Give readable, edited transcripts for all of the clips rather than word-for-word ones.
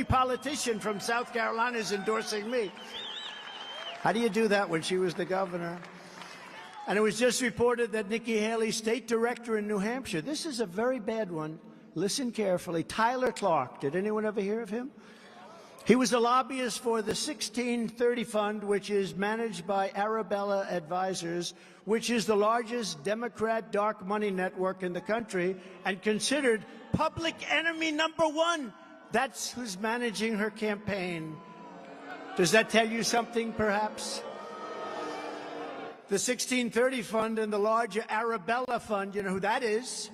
Politician from South Carolina is endorsing me. How do you do that when she was the governor? And it was just reported that Nikki Haley, state director in New Hampshire, this is a very bad one. Listen carefully. Tyler Clark, did anyone ever hear of him? He was a lobbyist for the 1630 Fund, which is managed by Arabella Advisors, which is the largest Democrat dark money network in the country and considered public enemy #1. That's who's managing her campaign. Does that tell you something, perhaps? The 1630 Fund and the larger Arabella Fund, you know who that is?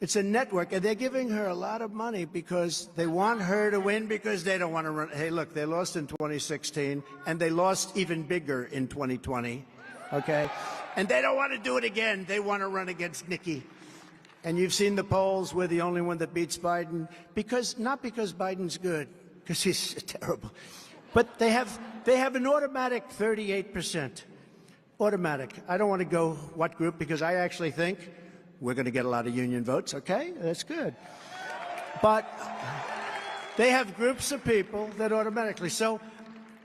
It's a network, and they're giving her a lot of money because they want her to win because they don't want to run. Hey, look, they lost in 2016, and they lost even bigger in 2020, okay? And they don't want to do it again. They want to run against Nikki. And you've seen the polls. We're the only one that beats Biden, not because Biden's good, because he's terrible, but they have an automatic 38%. Automatic. I don't want to go what group because I actually think we're going to get a lot of union votes, okay? That's good. But they have groups of people that automatically. So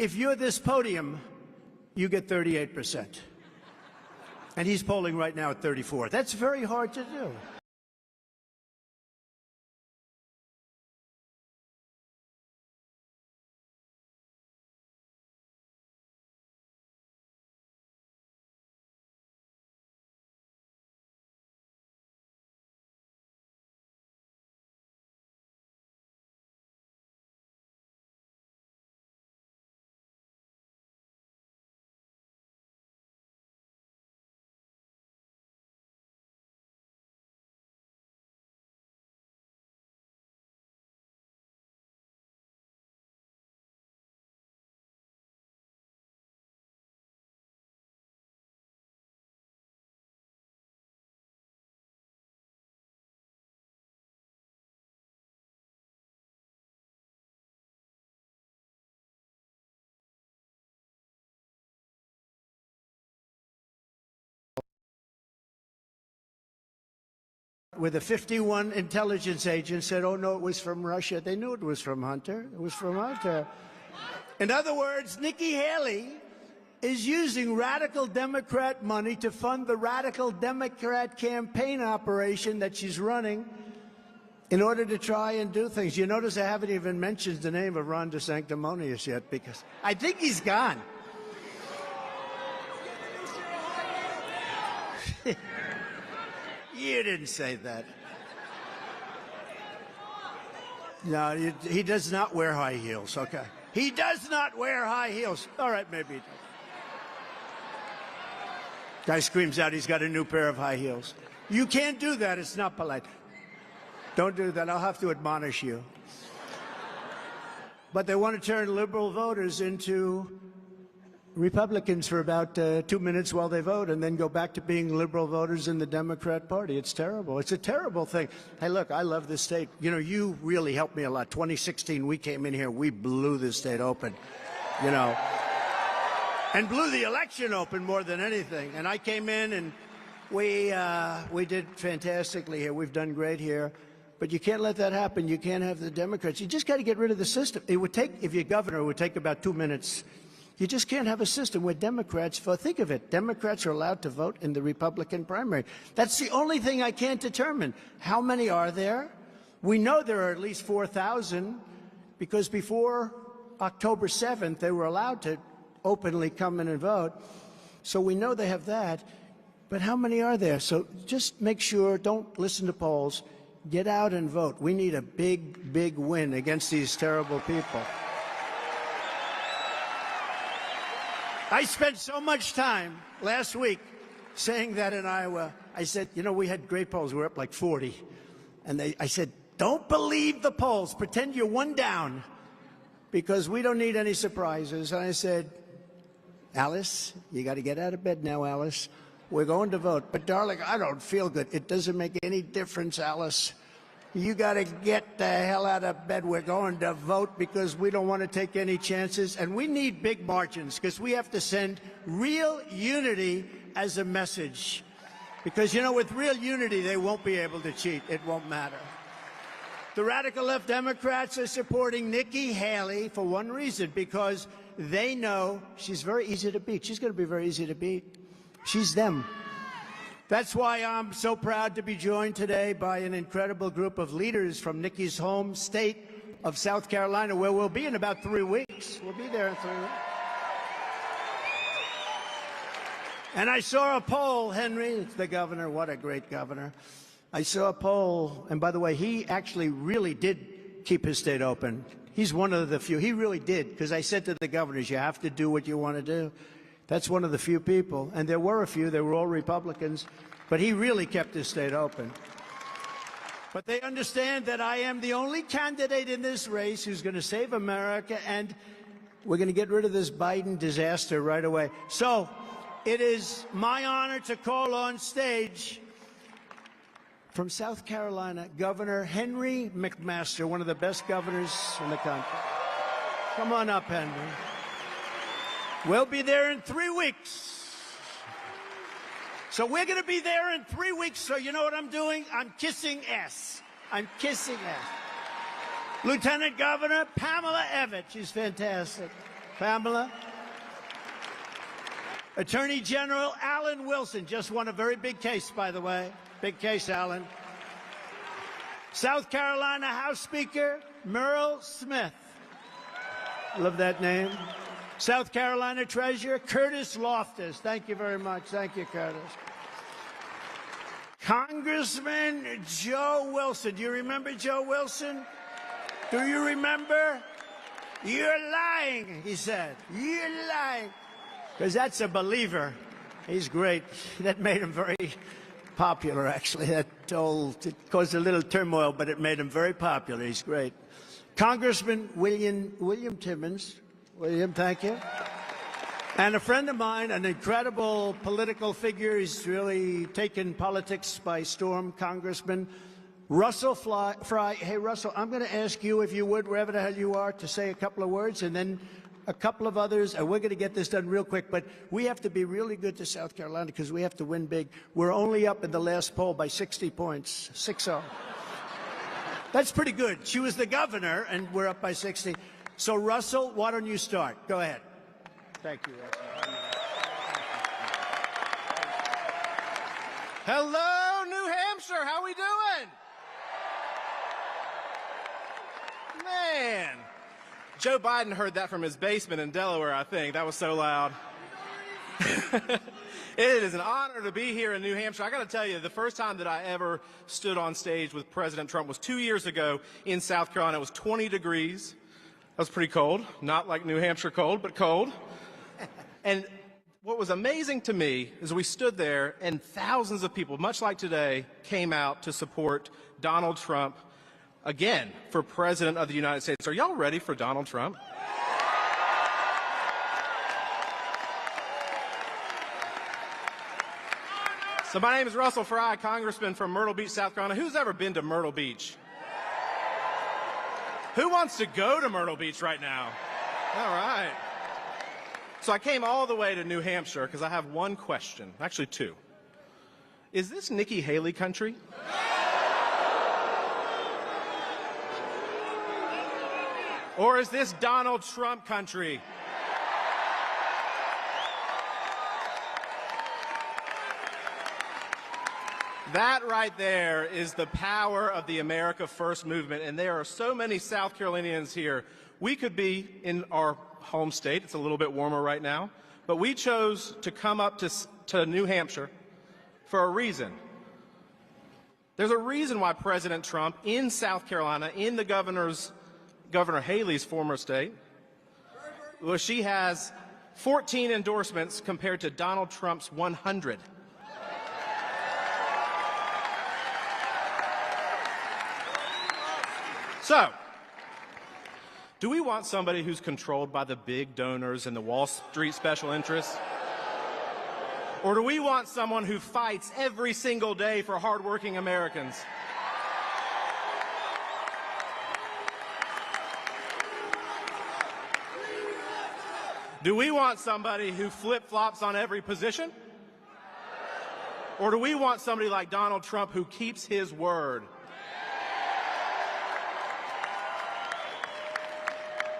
if you're this podium, you get 38%. And he's polling right now at 34. That's very hard to do. Where the 51 intelligence agents said, oh, no, it was from Russia. They knew it was from Hunter. It was from Hunter. In other words, Nikki Haley is using radical Democrat money to fund the radical Democrat campaign operation that she's running in order to try and do things. You notice I haven't even mentioned the name of Ron DeSanctimonious yet because I think he's gone. You didn't say that. No, he does not wear high heels, okay? He does not wear high heels. All right, maybe he does. Guy screams out he's got a new pair of high heels. You can't do that. It's not polite. Don't do that. I'll have to admonish you. But they want to turn liberal voters into Republicans for about 2 minutes while they vote and then go back to being liberal voters in the Democrat Party. It's terrible. It's a terrible thing. Hey, look, I love this state. You know, you really helped me a lot. 2016, we came in here, we blew this state open, you know, and blew the election open more than anything. And I came in and we did fantastically here. We've done great here. But you can't let that happen. You can't have the Democrats. You just got to get rid of the system. It would take, if you're governor, it would take about 2 minutes. You just can't have a system where Democrats, think of it, Democrats are allowed to vote in the Republican primary. That's the only thing I can't determine. How many are there? We know there are at least 4,000 because before October 7th, they were allowed to openly come in and vote. So we know they have that. But how many are there? So just make sure, don't listen to polls. Get out and vote. We need a big, big win against these terrible people. I spent so much time last week saying that in Iowa. I said, you know, we had great polls. We were up like 40. And I said, don't believe the polls. Pretend you're one down because we don't need any surprises. And I said, Alice, you got to get out of bed now, Alice. We're going to vote. But, darling, I don't feel good. It doesn't make any difference, Alice. You got to get the hell out of bed. We're going to vote because we don't want to take any chances. And we need big margins because we have to send real unity as a message. Because, you know, with real unity, they won't be able to cheat. It won't matter. The radical left Democrats are supporting Nikki Haley for one reason, because they know she's very easy to beat. She's going to be very easy to beat. She's them. That's why I'm so proud to be joined today by an incredible group of leaders from Nikki's home state of South Carolina, where we'll be in about 3 weeks. We'll be there in 3 weeks. And I saw a poll, Henry, the governor, what a great governor. I saw a poll, and by the way, he actually really did keep his state open. He's one of the few. He really did, because I said to the governors, you have to do what you want to do. That's one of the few people, and there were a few, they were all Republicans, but he really kept his state open. But they understand that I am the only candidate in this race who's going to save America, and we're going to get rid of this Biden disaster right away. So it is my honor to call on stage from South Carolina, Governor Henry McMaster, one of the best governors in the country. Come on up, Henry. We'll be there in 3 weeks. So we're going to be there in 3 weeks, so you know what I'm doing? I'm kissing ass. I'm kissing ass. Lieutenant Governor Pamela Evett, she's fantastic. Pamela. Attorney General Alan Wilson, just won a very big case, by the way. Big case, Alan. South Carolina House Speaker Merle Smith. Love that name. South Carolina Treasurer Curtis Loftus. Thank you very much. Thank you, Curtis. Congressman Joe Wilson. Do you remember Joe Wilson? Do you remember? You're lying, he said. You're lying. Because that's a believer. He's great. That made him very popular, actually. It caused a little turmoil, but it made him very popular. He's great. Congressman William Timmons. William, thank you. And a friend of mine, an incredible political figure. He's really taken politics by storm, Congressman Russell Fry. Hey, Russell, I'm going to ask you, if you would, wherever the hell you are, to say a couple of words, and then a couple of others, and we're going to get this done real quick, but we have to be really good to South Carolina because we have to win big. We're only up in the last poll by 60 points, 6-0. That's pretty good. She was the governor, and we're up by 60. So, Russell, why don't you start? Go ahead. Thank you, Russell. Hello, New Hampshire. How we doing? Man. Joe Biden heard that from his basement in Delaware, I think. That was so loud. It is an honor to be here in New Hampshire. I got to tell you, the first time that I ever stood on stage with President Trump was 2 years ago in South Carolina. It was 20 degrees. That was pretty cold. Not like New Hampshire cold, but cold. And what was amazing to me is we stood there and thousands of people, much like today, came out to support Donald Trump again for President of the United States. Are y'all ready for Donald Trump? So my name is Russell Fry, Congressman from Myrtle Beach, South Carolina. Who's ever been to Myrtle Beach? Who wants to go to Myrtle Beach right now? All right. So I came all the way to New Hampshire because I have one question, actually two. Is this Nikki Haley country? Or is this Donald Trump country? That right there is the power of the America First movement, and there are so many South Carolinians here. We could be in our home state. It's a little bit warmer right now, but we chose to come up to New Hampshire for a reason. There's a reason why President Trump in South Carolina, in the Governor Haley's former state, well, she has 14 endorsements compared to Donald Trump's 100. So, do we want somebody who's controlled by the big donors and the Wall Street special interests? Or do we want someone who fights every single day for hardworking Americans? Do we want somebody who flip-flops on every position? Or do we want somebody like Donald Trump who keeps his word?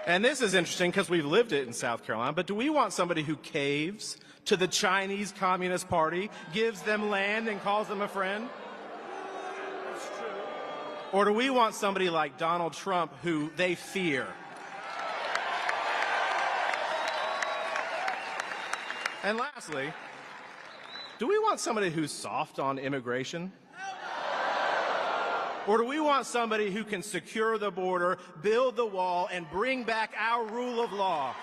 And this is interesting because we've lived it in South Carolina, but do we want somebody who caves to the Chinese Communist Party, gives them land and calls them a friend? That's true. Or do we want somebody like Donald Trump who they fear? And lastly, do we want somebody who's soft on immigration? Or do we want somebody who can secure the border, build the wall, and bring back our rule of law?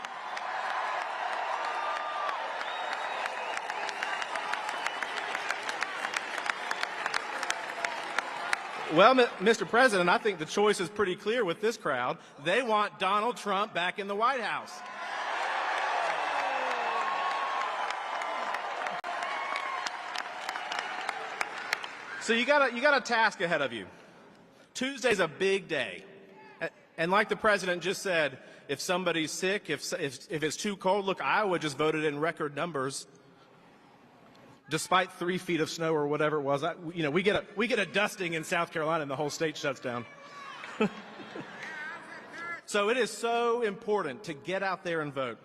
Well, Mr. President, I think the choice is pretty clear with this crowd. They want Donald Trump back in the White House. So you got a task ahead of you. Tuesday's a big day. And like the president just said, if somebody's sick, if it's too cold, look, Iowa just voted in record numbers. Despite 3 feet of snow or whatever it was, we get a dusting in South Carolina and the whole state shuts down. So it is so important to get out there and vote,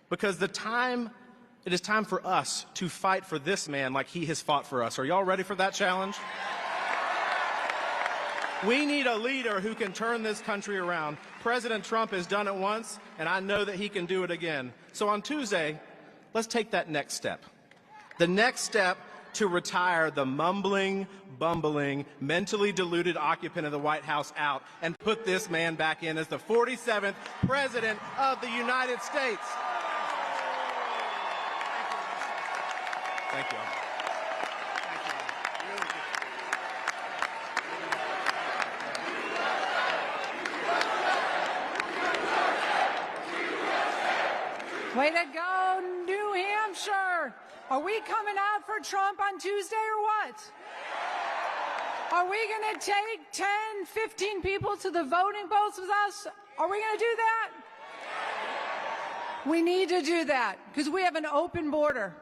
because it is time for us to fight for this man like he has fought for us. Are y'all ready for that challenge? We need a leader who can turn this country around. President Trump has done it once, and I know that he can do it again. So on Tuesday, let's take that next step. The next step to retire the mumbling, bumbling, mentally deluded occupant of the White House out and put this man back in as the 47th President of the United States. Thank you. Way to go, New Hampshire! Are we coming out for Trump on Tuesday or what? Are we going to take 10, 15 people to the voting polls with us? Are we going to do that? We need to do that because we have an open border.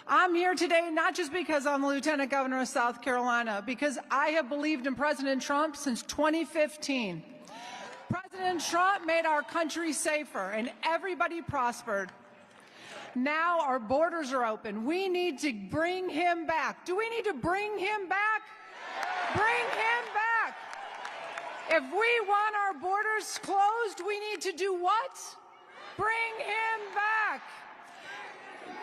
I'm here today not just because I'm the Lieutenant Governor of South Carolina, because I have believed in President Trump since 2015. President Trump made our country safer and everybody prospered. Now our borders are open. We need to bring him back. Do we need to bring him back? Bring him back. If we want our borders closed, we need to do what? Bring him back.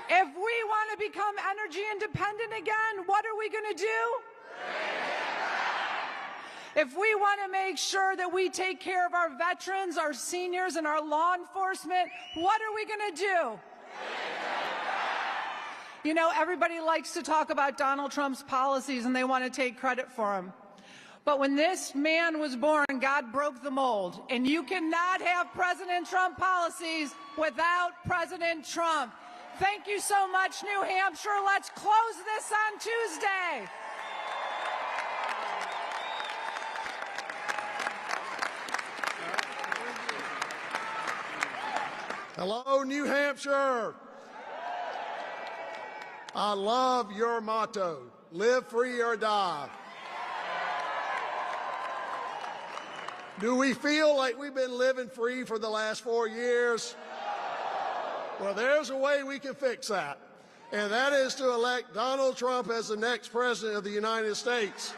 If we want to become energy independent again, what are we going to do? If we want to make sure that we take care of our veterans, our seniors, and our law enforcement, what are we going to do? You know, everybody likes to talk about Donald Trump's policies and they want to take credit for them. But when this man was born, God broke the mold. And you cannot have President Trump policies without President Trump. Thank you so much, New Hampshire. Let's close this on Tuesday. Hello, New Hampshire. I love your motto, live free or die. Do we feel like we've been living free for the last 4 years? Well, there's a way we can fix that, and that is to elect Donald Trump as the next President of the United States.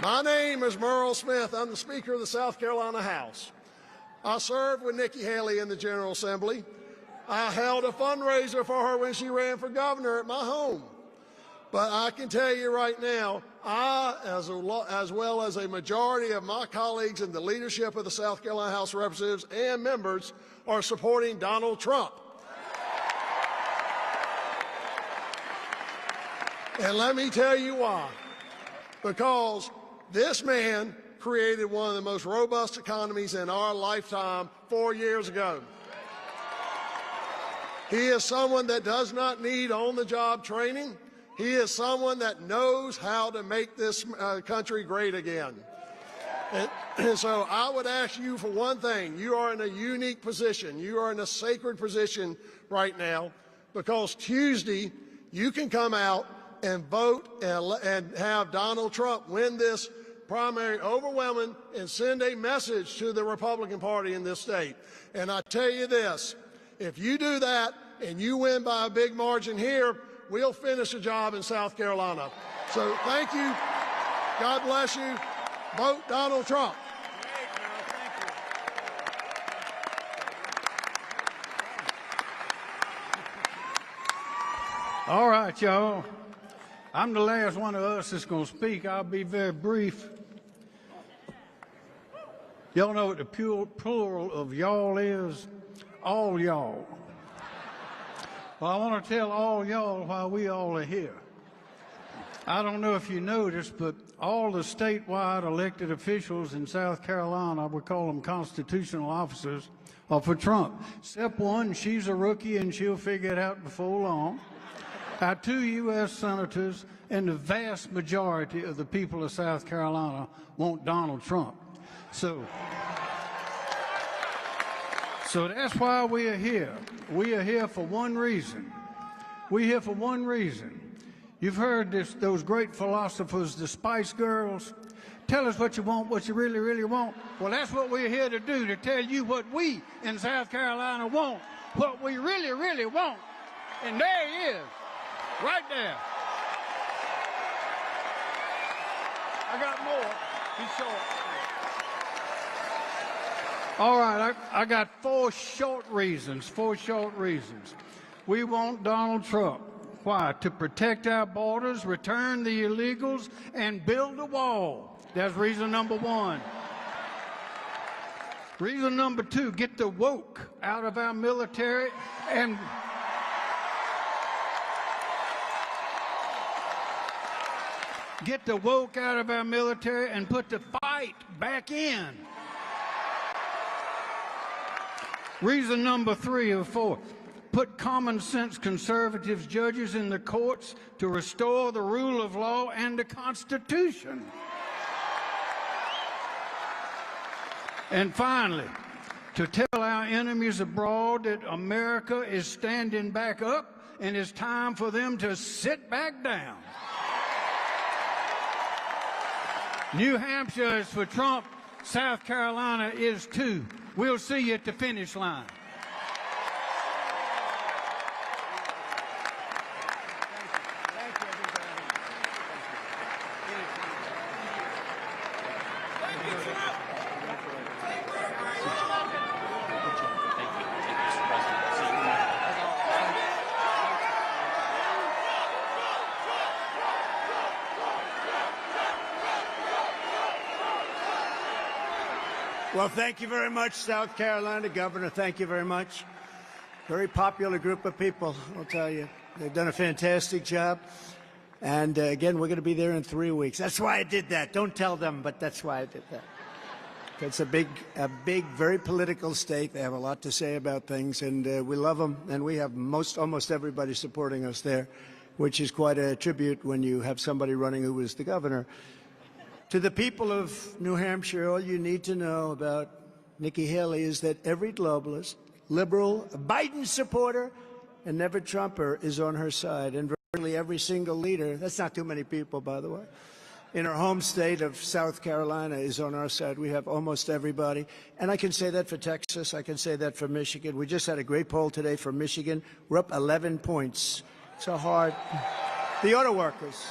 My name is Merle Smith. I'm the Speaker of the South Carolina House. I served with Nikki Haley in the General Assembly. I held a fundraiser for her when she ran for governor at my home. But I can tell you right now, I, as well as a majority of my colleagues in the leadership of the South Carolina House of Representatives and members, are supporting Donald Trump. And let me tell you why. Because this man created one of the most robust economies in our lifetime 4 years ago. He is someone that does not need on-the-job training. He is someone that knows how to make this country great again. And so I would ask you for one thing. You are in a unique position. You are in a sacred position right now, because Tuesday you can come out and vote and have Donald Trump win this primary overwhelming and send a message to the Republican Party in this state. And I tell you this, if you do that and you win by a big margin here, we'll finish the job in South Carolina. So thank you. God bless you. Vote Donald Trump. All right, y'all. I'm the last one of us that's going to speak. I'll be very brief. Y'all know what the plural of y'all is? All y'all. Well, I want to tell all y'all why we all are here. I don't know if you noticed, but all the statewide elected officials in South Carolina, we call them constitutional officers, are for Trump. Except one, she's a rookie and she'll figure it out before long. Our 2 U.S. senators and the vast majority of the people of South Carolina want Donald Trump. So that's why we are here. We are here for one reason. We're here for one reason. You've heard those great philosophers, the Spice Girls. Tell us what you want, what you really, really want. Well, that's what we're here to do, to tell you what we in South Carolina want, what we really, really want. And there he is. Right there. I got more. He's short. All right, I got 4 short reasons. We want Donald Trump. Why? To protect our borders, return the illegals, and build a wall. That's reason number 1. Reason number 2, get the woke out of our military and get the woke out of our military and put the fight back in. Reason number 3 or 4, put common sense conservative judges in the courts to restore the rule of law and the Constitution. And finally, to tell our enemies abroad that America is standing back up and it's time for them to sit back down. New Hampshire is for Trump. South Carolina is too. We'll see you at the finish line. Well, thank you very much, South Carolina Governor. Thank you very much. Very popular group of people, I'll tell you. They've done a fantastic job. And again, we're going to be there in 3 weeks. That's why I did that. Don't tell them, but that's why I did that. It's a big, very political state. They have a lot to say about things, and we love them. And we have almost everybody supporting us there, which is quite a tribute when you have somebody running who was the governor. To the people of New Hampshire, all you need to know about Nikki Haley is that every globalist, liberal, Biden supporter, and never Trumper is on her side. And virtually every single leader, that's not too many people, by the way, in our home state of South Carolina is on our side. We have almost everybody. And I can say that for Texas. I can say that for Michigan. We just had a great poll today from Michigan. We're up 11 points. So hard. The auto workers.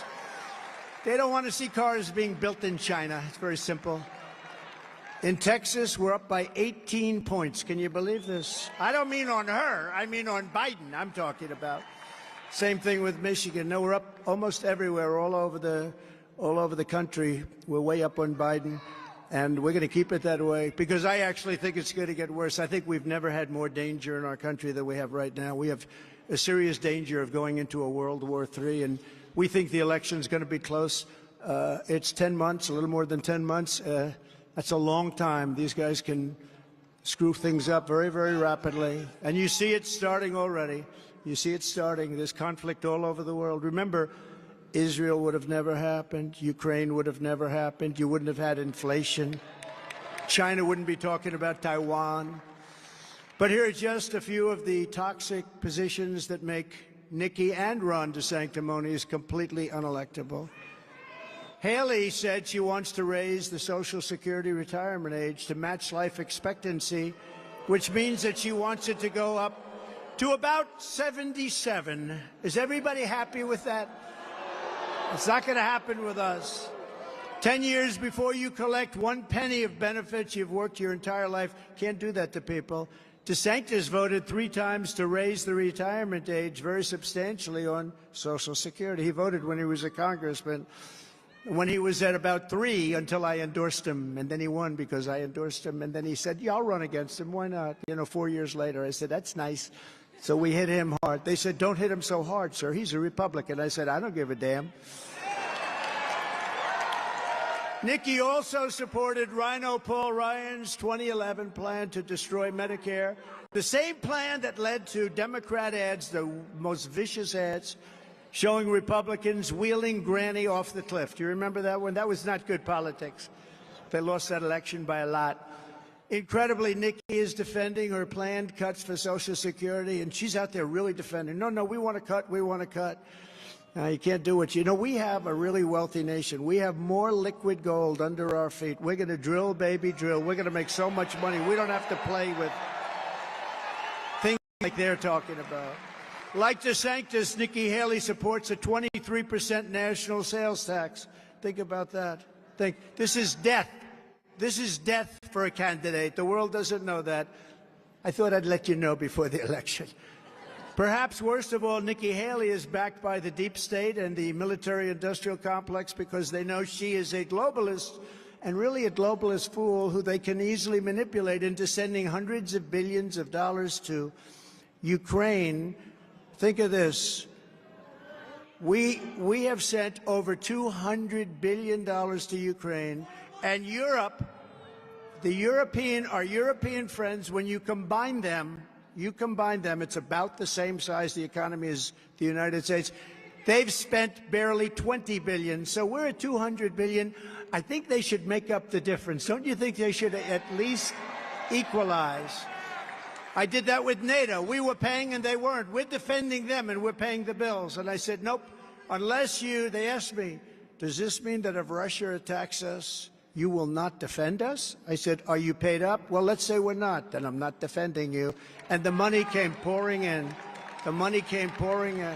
They don't want to see cars being built in China. It's very simple. In Texas, we're up by 18 points. Can you believe this? I don't mean on her. I mean on Biden I'm talking about. Same thing with Michigan. No, we're up almost everywhere, all over the country. We're way up on Biden, and we're going to keep it that way because I actually think it's going to get worse. I think we've never had more danger in our country than we have right now. We have a serious danger of going into a World War III, and we think the election is going to be close. It's 10 months, a little more than 10 months. That's a long time. These guys can screw things up very, very rapidly. And you see it starting already. You see it starting. There's conflict all over the world. Remember, Israel would have never happened. Ukraine would have never happened. You wouldn't have had inflation. China wouldn't be talking about Taiwan. But here are just a few of the toxic positions that make Nikki and Ron DeSanctimonious completely unelectable. Haley said she wants to raise the Social Security retirement age to match life expectancy, which means that she wants it to go up to about 77. Is everybody happy with that? It's not going to happen with us. 10 years before you collect 1 penny of benefits you've worked your entire life. Can't do that to people. DeSantis voted 3 times to raise the retirement age very substantially on Social Security. He voted when he was a congressman, when he was at about 3 until I endorsed him, and then he won because I endorsed him, and then he said, yeah, I'll run against him. Why not? 4 years later, I said, that's nice. So we hit him hard. They said, don't hit him so hard, sir. He's a Republican. I said, I don't give a damn. Nikki also supported Rhino Paul Ryan's 2011 plan to destroy Medicare, the same plan that led to Democrat ads, the most vicious ads, showing Republicans wheeling Granny off the cliff. Do you remember that one? That was not good politics. They lost that election by a lot. Incredibly, Nikki is defending her planned cuts for Social Security, and she's out there really defending. No, we want to cut, we want to cut. You can't do it. We have a really wealthy nation. We have more liquid gold under our feet. We're going to drill, baby, drill. We're going to make so much money. We don't have to play with things like they're talking about. Like DeSantis, Nikki Haley supports a 23% national sales tax. Think about that. This is death. This is death for a candidate. The world doesn't know that. I thought I'd let you know before the election. Perhaps worst of all, Nikki Haley is backed by the deep state and the military-industrial complex because they know she is a globalist, and really a globalist fool who they can easily manipulate into sending hundreds of billions of dollars to Ukraine. Think of this. We have sent over $200 billion to Ukraine, and Europe, our European friends, when you combine them, it's about the same size the economy as the United States. They've spent barely $20 billion, so we're at $200 billion. I think they should make up the difference. Don't you think they should at least equalize? I did that with NATO. We were paying and they weren't. We're defending them and we're paying the bills. And I said, nope, unless they asked me, does this mean that if Russia attacks us, you will not defend us? I said, are you paid up? Well, let's say we're not, then I'm not defending you. And the money came pouring in. The money came pouring in.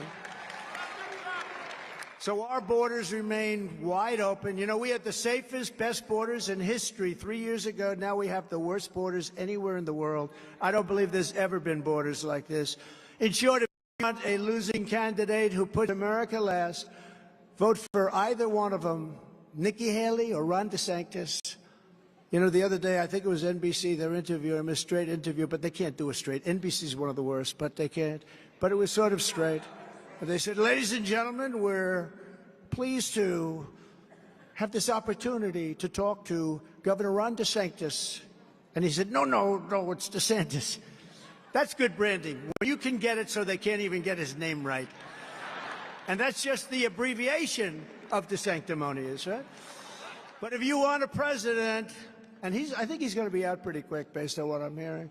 So our borders remain wide open. We had the safest, best borders in history 3 years ago. Now we have the worst borders anywhere in the world. I don't believe there's ever been borders like this. In short, if you want a losing candidate who puts America last, vote for either one of them, Nikki Haley or Ron DeSantis. The other day, I think it was NBC, they're interviewing him, a straight interview, but they can't do a straight. NBC's one of the worst, but they can't. But it was sort of straight. But they said, ladies and gentlemen, we're pleased to have this opportunity to talk to Governor Ron DeSantis. And he said, no, it's DeSantis. That's good branding. Well, you can get it so they can't even get his name right. And that's just the abbreviation of DeSanctimonious, right? But if you want a president, and I think he's going to be out pretty quick based on what I'm hearing,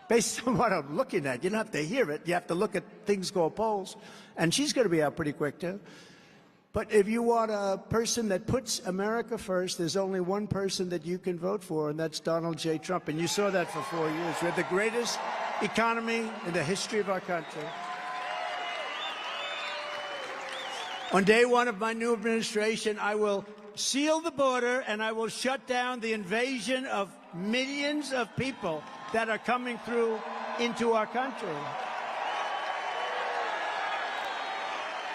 based on what I'm looking at. You don't have to hear it. You have to look at things called polls. And she's going to be out pretty quick, too. But if you want a person that puts America first, there's only one person that you can vote for, and that's Donald J. Trump. And you saw that for 4 years. We have the greatest economy in the history of our country. On day one of my new administration, I will seal the border and I will shut down the invasion of millions of people that are coming through into our country.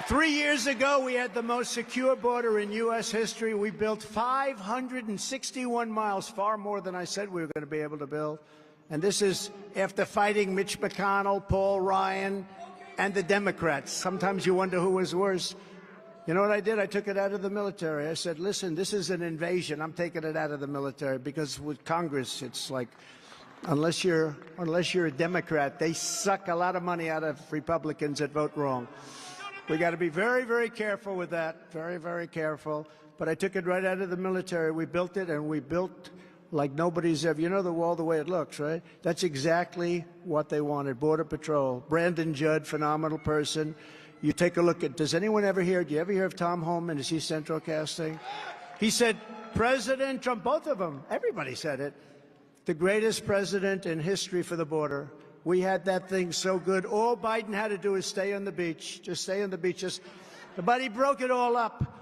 3 years ago, we had the most secure border in U.S. history. We built 561 miles, far more than I said we were going to be able to build. And this is after fighting Mitch McConnell, Paul Ryan, and the Democrats. Sometimes you wonder who was worse. You know what I did? I took it out of the military. I said, listen, this is an invasion. I'm taking it out of the military because with Congress, it's like, unless you're a Democrat, they suck a lot of money out of Republicans that vote wrong. We got to be very, very careful with that. Very, very careful. But I took it right out of the military. We built it, and we built like nobody's ever. You know the wall, the way it looks, right? That's exactly what they wanted. Border Patrol. Brandon Judd, phenomenal person. You take a look at, does anyone ever hear, do you ever hear of Tom Homan? Is he Central Casting? He said, President Trump, both of them, everybody said it, the greatest president in history for the border. We had that thing so good. All Biden had to do is stay on the beach, just stay on the beach. But he broke it all up.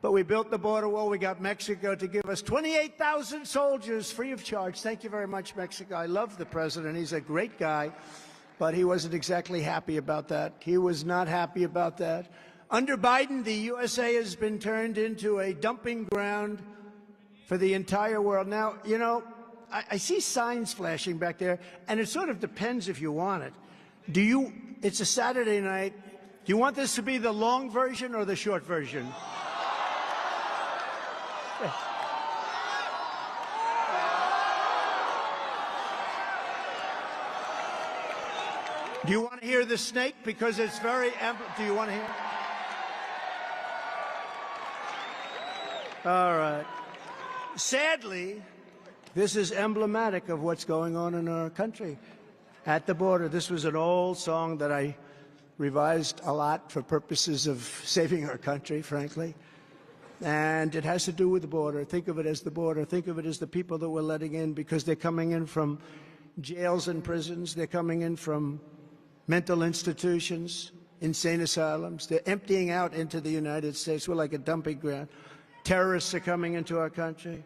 But we built the border wall. We got Mexico to give us 28,000 soldiers free of charge. Thank you very much, Mexico. I love the president. He's a great guy. But he wasn't exactly happy about that. He was not happy about that. Under Biden, the USA has been turned into a dumping ground for the entire world. Now, you know, I see signs flashing back there, and it sort of depends if you want it. It's a Saturday night. Do you want this to be the long version or the short version? Do you want to hear the snake? Because it's very, do you want to hear? All right. Sadly, this is emblematic of what's going on in our country. At the border, this was an old song that I revised a lot for purposes of saving our country, frankly. And it has to do with the border. Think of it as the border. Think of it as the people that we're letting in, because they're coming in from jails and prisons. They're coming in from mental institutions, insane asylums. They're emptying out into the United States. We're like a dumping ground. Terrorists are coming into our country.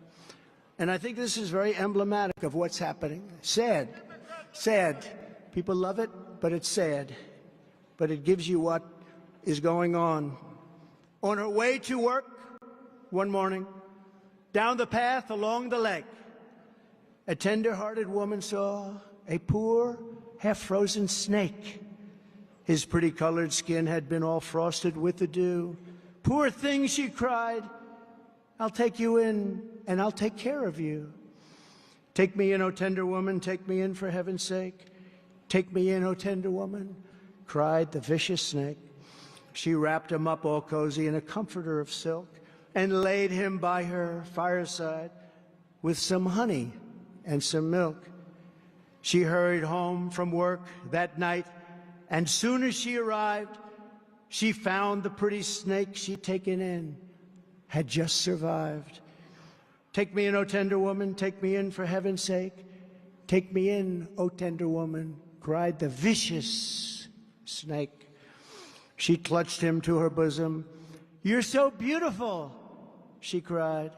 And I think this is very emblematic of what's happening. Sad. Sad. People love it, but it's sad. But it gives you what is going on. On her way to work one morning, down the path along the lake, a tender-hearted woman saw a poor, half-frozen snake. His pretty colored skin had been all frosted with the dew. Poor thing, she cried, I'll take you in and I'll take care of you. Take me in, O tender woman, take me in for heaven's sake. Take me in, O tender woman, cried the vicious snake. She wrapped him up all cozy in a comforter of silk and laid him by her fireside with some honey and some milk. She hurried home from work that night, and soon as she arrived, she found the pretty snake she'd taken in had just survived. Take me in, O tender woman, take me in for heaven's sake. Take me in, O tender woman, cried the vicious snake. She clutched him to her bosom. You're so beautiful, she cried.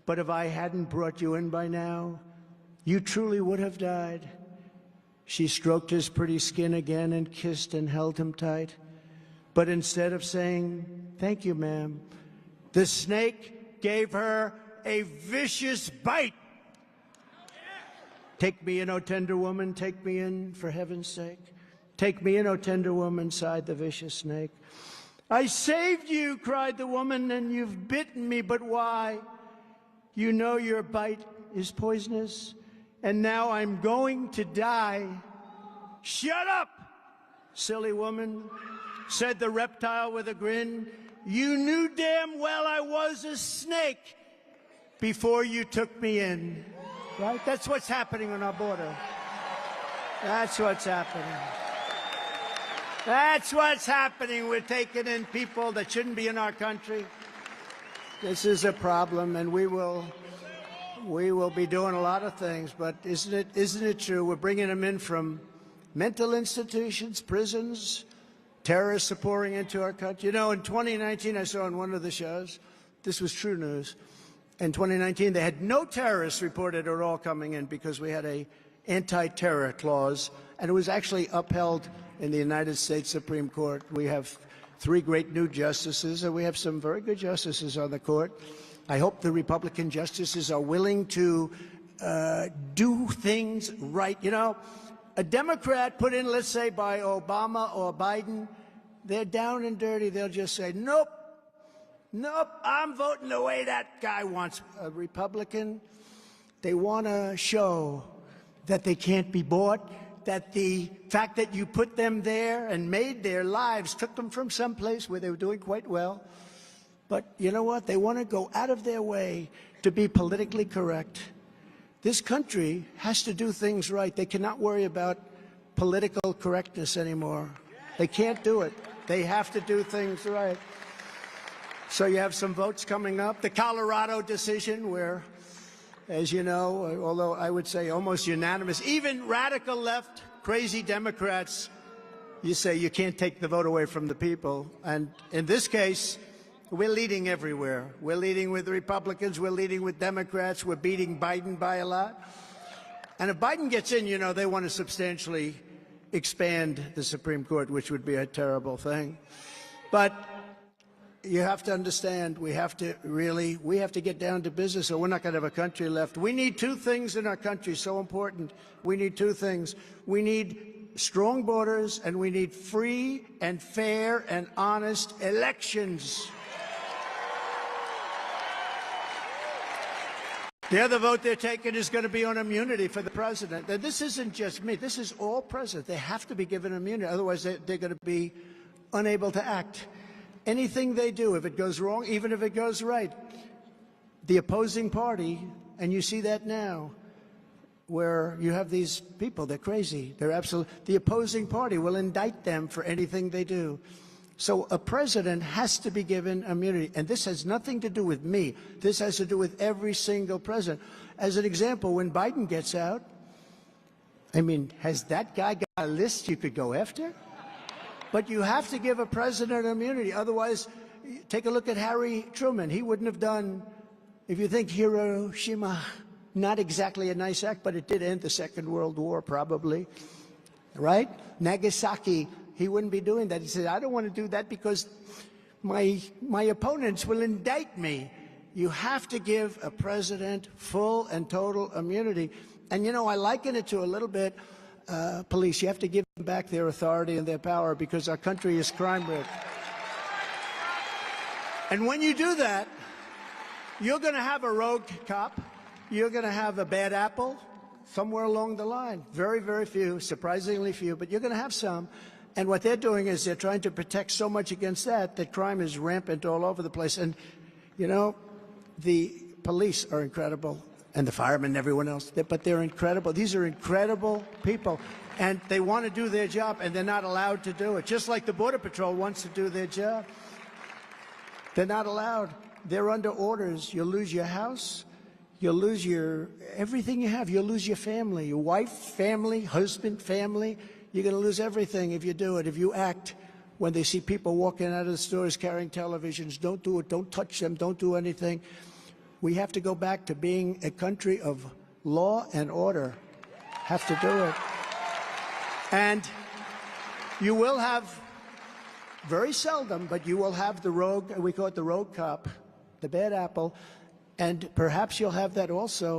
But if I hadn't brought you in by now, you truly would have died. She stroked his pretty skin again and kissed and held him tight. But instead of saying, thank you, ma'am, the snake gave her a vicious bite. Take me in, O tender woman, take me in for heaven's sake. Take me in, O tender woman, sighed the vicious snake. I saved you, cried the woman, and you've bitten me, but why? You know your bite is poisonous, and now I'm going to die. Shut up, silly woman, said the reptile with a grin. You knew damn well I was a snake before you took me in. Right? That's what's happening on our border. That's what's happening. That's what's happening. We're taking in people that shouldn't be in our country. This is a problem, and we will be doing a lot of things, but isn't it true? We're bringing them in from mental institutions, prisons. Terrorists are pouring into our country. You know, in 2019, I saw on one of the shows, this was true news. In 2019, they had no terrorists reported at all coming in because we had a anti-terror clause, and it was actually upheld in the United States Supreme Court. We have 3 great new justices, and we have some very good justices on the court. I hope the Republican justices are willing to do things right. You know, a Democrat put in, let's say, by Obama or Biden, they're down and dirty. They'll just say, nope, nope, I'm voting the way that guy wants. A Republican, they want to show that they can't be bought, that the fact that you put them there and made their lives, took them from someplace where they were doing quite well. But you know what? They want to go out of their way to be politically correct. This country has to do things right. They cannot worry about political correctness anymore. They can't do it. They have to do things right. So you have some votes coming up. The Colorado decision where, as you know, although I would say almost unanimous, even radical left, crazy Democrats, you say you can't take the vote away from the people. And in this case, we're leading everywhere. We're leading with the Republicans. We're leading with Democrats. We're beating Biden by a lot. And if Biden gets in, you know, they want to substantially expand the Supreme Court, which would be a terrible thing. But you have to understand, we have to get down to business, or we're not going to have a country left. We need two things in our country, so important. We need two things. We need strong borders, and we need free and fair and honest elections. The other vote they're taking is going to be on immunity for the president. And this isn't just me. This is all presidents. They have to be given immunity. Otherwise, they're going to be unable to act. Anything they do, if it goes wrong, even if it goes right, the opposing party, and you see that now, where you have these people, they're crazy. They're absolute. The opposing party will indict them for anything they do. So a president has to be given immunity. And this has nothing to do with me. This has to do with every single president. As an example, when Biden gets out, I mean, has that guy got a list you could go after? But you have to give a president immunity. Otherwise, take a look at Harry Truman. He wouldn't have done, if you think Hiroshima, not exactly a nice act, but it did end the Second World War, probably. Right? Nagasaki, he wouldn't be doing that. He said, I don't want to do that because my opponents will indict me. You have to give a president full and total immunity. And, you know, I liken it to a little bit police. You have to give them back their authority and their power because our country is crime-ridden. And when you do that, you're going to have a rogue cop. You're going to have a bad apple somewhere along the line. Very, very few, surprisingly few, but you're going to have some. And what they're doing is they're trying to protect so much against that crime is rampant all over the place. And, you know, the police are incredible, and the firemen and everyone else, but they're incredible. These are incredible people, and they want to do their job, and they're not allowed to do it. Just like the Border Patrol wants to do their job. They're not allowed. They're under orders. You'll lose your house. You'll lose everything you have. You'll lose your family, your wife, family, husband, family. You're going to lose everything if you do it. If you act when they see people walking out of the stores carrying televisions, don't do it. Don't touch them. Don't do anything. We have to go back to being a country of law and order. Have to do it. And you will have, very seldom, but you will have the rogue, we call it the rogue cop, the bad apple, and perhaps you'll have that also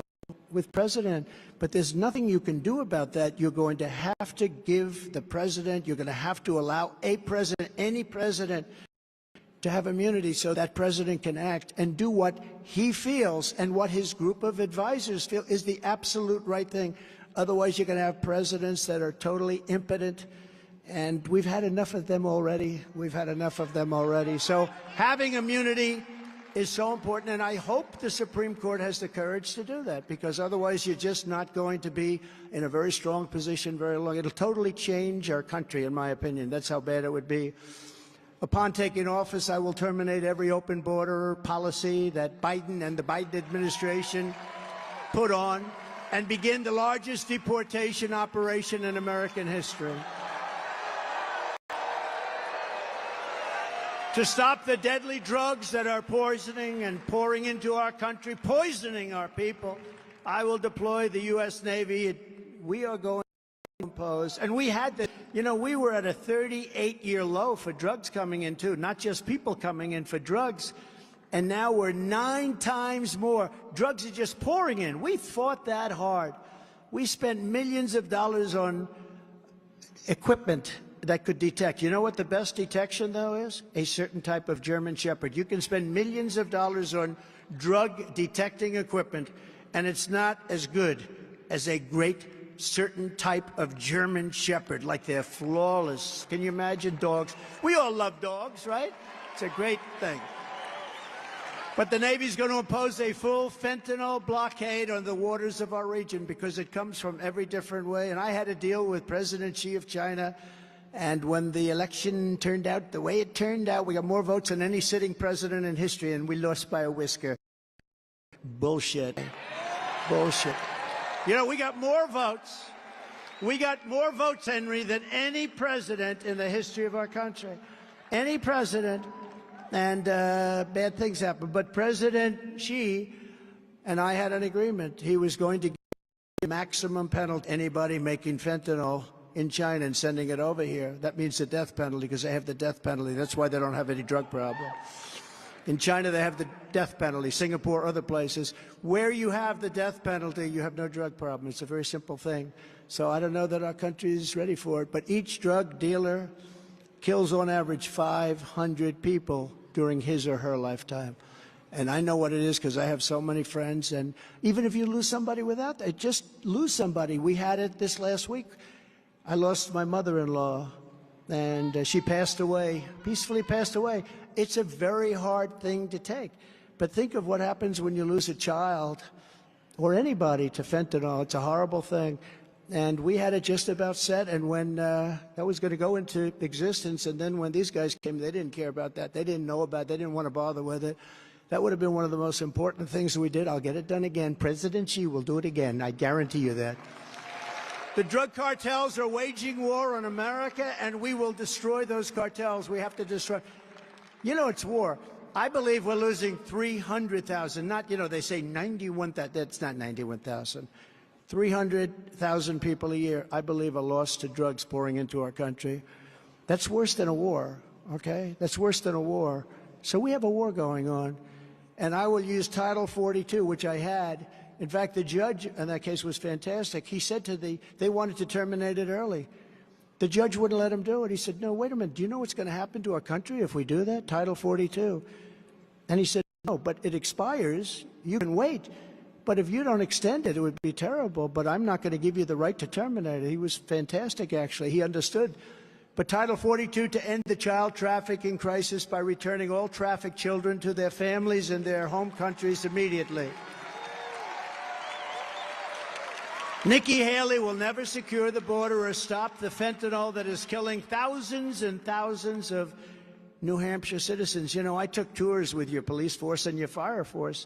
with president. But there's nothing you can do about that. You're going to have to give the president, you're going to have to allow a president, any president, to have immunity so that president can act and do what he feels and what his group of advisors feel is the absolute right thing. Otherwise, you're going to have presidents that are totally impotent, and we've had enough of them already. We've had enough of them already. So having immunity is so important, and I hope the Supreme Court has the courage to do that, because otherwise you're just not going to be in a very strong position very long. It'll totally change our country, in my opinion. That's how bad it would be. Upon taking office, I will terminate every open border policy that Biden and the Biden administration put on and begin the largest deportation operation in American history. To stop the deadly drugs that are poisoning and pouring into our country, poisoning our people, I will deploy the U.S. Navy. We are going to impose, and we had the, you know, we were at a 38-year low for drugs coming in too, not just people coming in for drugs, and now we're 9 times more. Drugs are just pouring in. We fought that hard. We spent millions of dollars on equipment that could detect. You know what the best detection, though, is? A certain type of German Shepherd. You can spend millions of dollars on drug-detecting equipment, and it's not as good as a great certain type of German Shepherd, like they're flawless. Can you imagine dogs? We all love dogs, right? It's a great thing. But the Navy's going to impose a full fentanyl blockade on the waters of our region because it comes from every different way. And I had a deal with President Xi of China, And when the election turned out the way it turned out, we got more votes than any sitting president in history, and we lost by a whisker. Bullshit. Bullshit. You know, we got more votes. We got more votes, Henry, than any president in the history of our country. Any president. And bad things happened. But President Xi and I had an agreement. He was going to give maximum penalty to anybody making fentanyl in China and sending it over here. That means the death penalty, because they have the death penalty. That's why they don't have any drug problem. In China, they have the death penalty. Singapore, other places. Where you have the death penalty, you have no drug problem. It's a very simple thing. So I don't know that our country is ready for it. But each drug dealer kills on average 500 people during his or her lifetime. And I know what it is because I have so many friends. And even if you lose somebody without that, just lose somebody. We had it this last week. I lost my mother-in-law, and she passed away, peacefully passed away. It's a very hard thing to take. But think of what happens when you lose a child or anybody to fentanyl. It's a horrible thing. And we had it just about set, and when that was going to go into existence, and then when these guys came, they didn't care about that. They didn't know about it. They didn't want to bother with it. That would have been one of the most important things we did. I'll get it done again. President Xi will do it again. I guarantee you that. The drug cartels are waging war on America, and we will destroy those cartels. We have to destroy. You know, it's war. I believe we're losing 300,000. Not, you know, they say 91,000. That's not 91,000. 300,000 people a year, I believe, are lost to drugs pouring into our country. That's worse than a war, okay? That's worse than a war. So we have a war going on. And I will use Title 42, which I had. In fact, the judge in that case was fantastic. He said to they wanted to terminate it early. The judge wouldn't let him do it. He said, no, wait a minute. Do you know what's going to happen to our country if we do that? Title 42. And he said, no, but it expires. You can wait. But if you don't extend it, it would be terrible. But I'm not going to give you the right to terminate it. He was fantastic, actually. He understood. But Title 42 to end the child trafficking crisis by returning all trafficked children to their families and their home countries immediately. Nikki Haley will never secure the border or stop the fentanyl that is killing thousands and thousands of New Hampshire citizens. You know, I took tours with your police force and your fire force.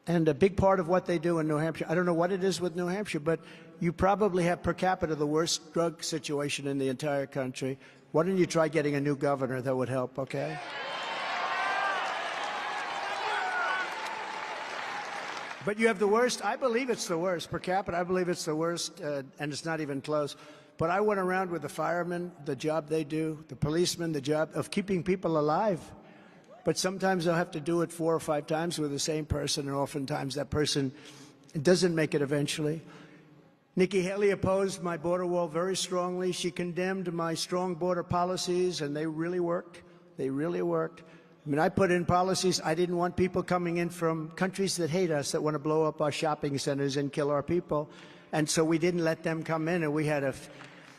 And a big part of what they do in New Hampshire, I don't know what it is with New Hampshire, but you probably have per capita the worst drug situation in the entire country. Why don't you try getting a new governor? That would help, okay? But you have the worst. I believe it's the worst. Per capita, I believe it's the worst, and it's not even close. But I went around with the firemen, the job they do, the policemen, the job of keeping people alive. But sometimes they'll have to do it 4 or 5 times with the same person, and oftentimes that person doesn't make it eventually. Nikki Haley opposed my border wall very strongly. She condemned my strong border policies, and they really worked. They really worked. I mean, I put in policies. I didn't want people coming in from countries that hate us, that want to blow up our shopping centers and kill our people. And so we didn't let them come in, and we had a,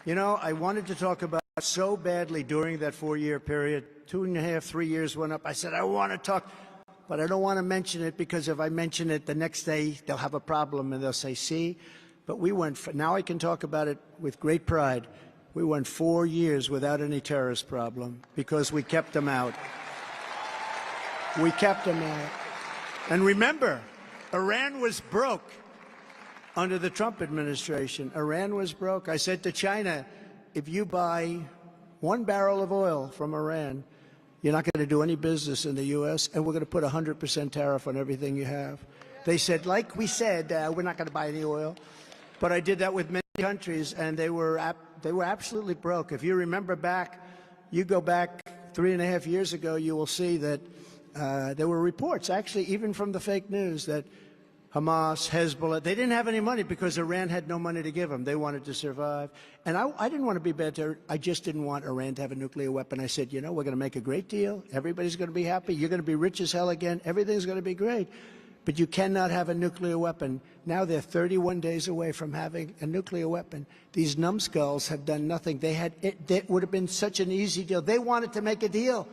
you know, I wanted to talk about it so badly during that 4-year period. 2.5, 3 years went up. I said, I want to talk, but I don't want to mention it, because if I mention it the next day, they'll have a problem and they'll say, see, but we went, now I can talk about it with great pride. We went 4 years without any terrorist problem because we kept them out. We kept them out. And remember, Iran was broke under the Trump administration. Iran was broke. I said to China, if you buy 1 barrel of oil from Iran, you're not going to do any business in the U.S., and we're going to put 100% tariff on everything you have. They said, like we said, we're not going to buy any oil. But I did that with many countries, and they were absolutely broke. If you remember back, you go back 3.5 years ago, you will see that there were reports, actually, even from the fake news, that Hamas, Hezbollah, they didn't have any money because Iran had no money to give them. They wanted to survive. And I didn't want to be bad terror. I just didn't want Iran to have a nuclear weapon. I said, you know, we're going to make a great deal. Everybody's going to be happy. You're going to be rich as hell again. Everything's going to be great. But you cannot have a nuclear weapon. Now they're 31 days away from having a nuclear weapon. These numbskulls have done nothing. It would have been such an easy deal. They wanted to make a deal.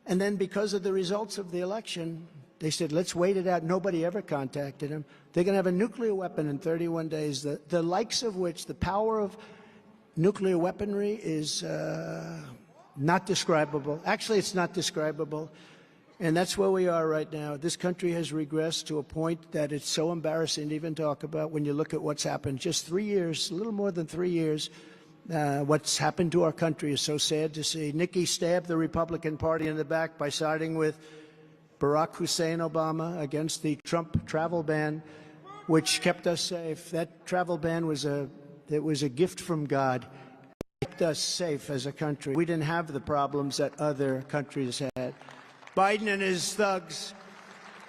And then because of the results of the election, they said, let's wait it out. Nobody ever contacted him. They're going to have a nuclear weapon in 31 days, the likes of which, the power of nuclear weaponry is not describable. Actually, it's not describable. And that's where we are right now. This country has regressed to a point that it's so embarrassing to even talk about when you look at what's happened. Just 3 years, a little more than 3 years, what's happened to our country is so sad to see. Nikki stabbed the Republican Party in the back by siding with Barack Hussein Obama against the Trump travel ban, which kept us safe. That travel ban was a gift from God. It kept us safe as a country. We didn't have the problems that other countries had. Biden and his thugs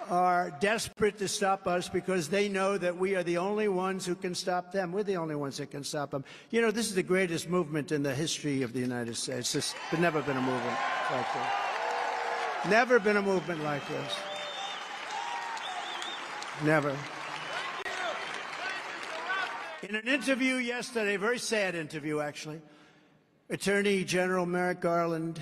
are desperate to stop us because they know that we are the only ones who can stop them. We're the only ones that can stop them. You know, this is the greatest movement in the history of the United States. There's never been a movement like this. Never been a movement like this. Never. In an interview yesterday, a very sad interview actually, Attorney General Merrick Garland,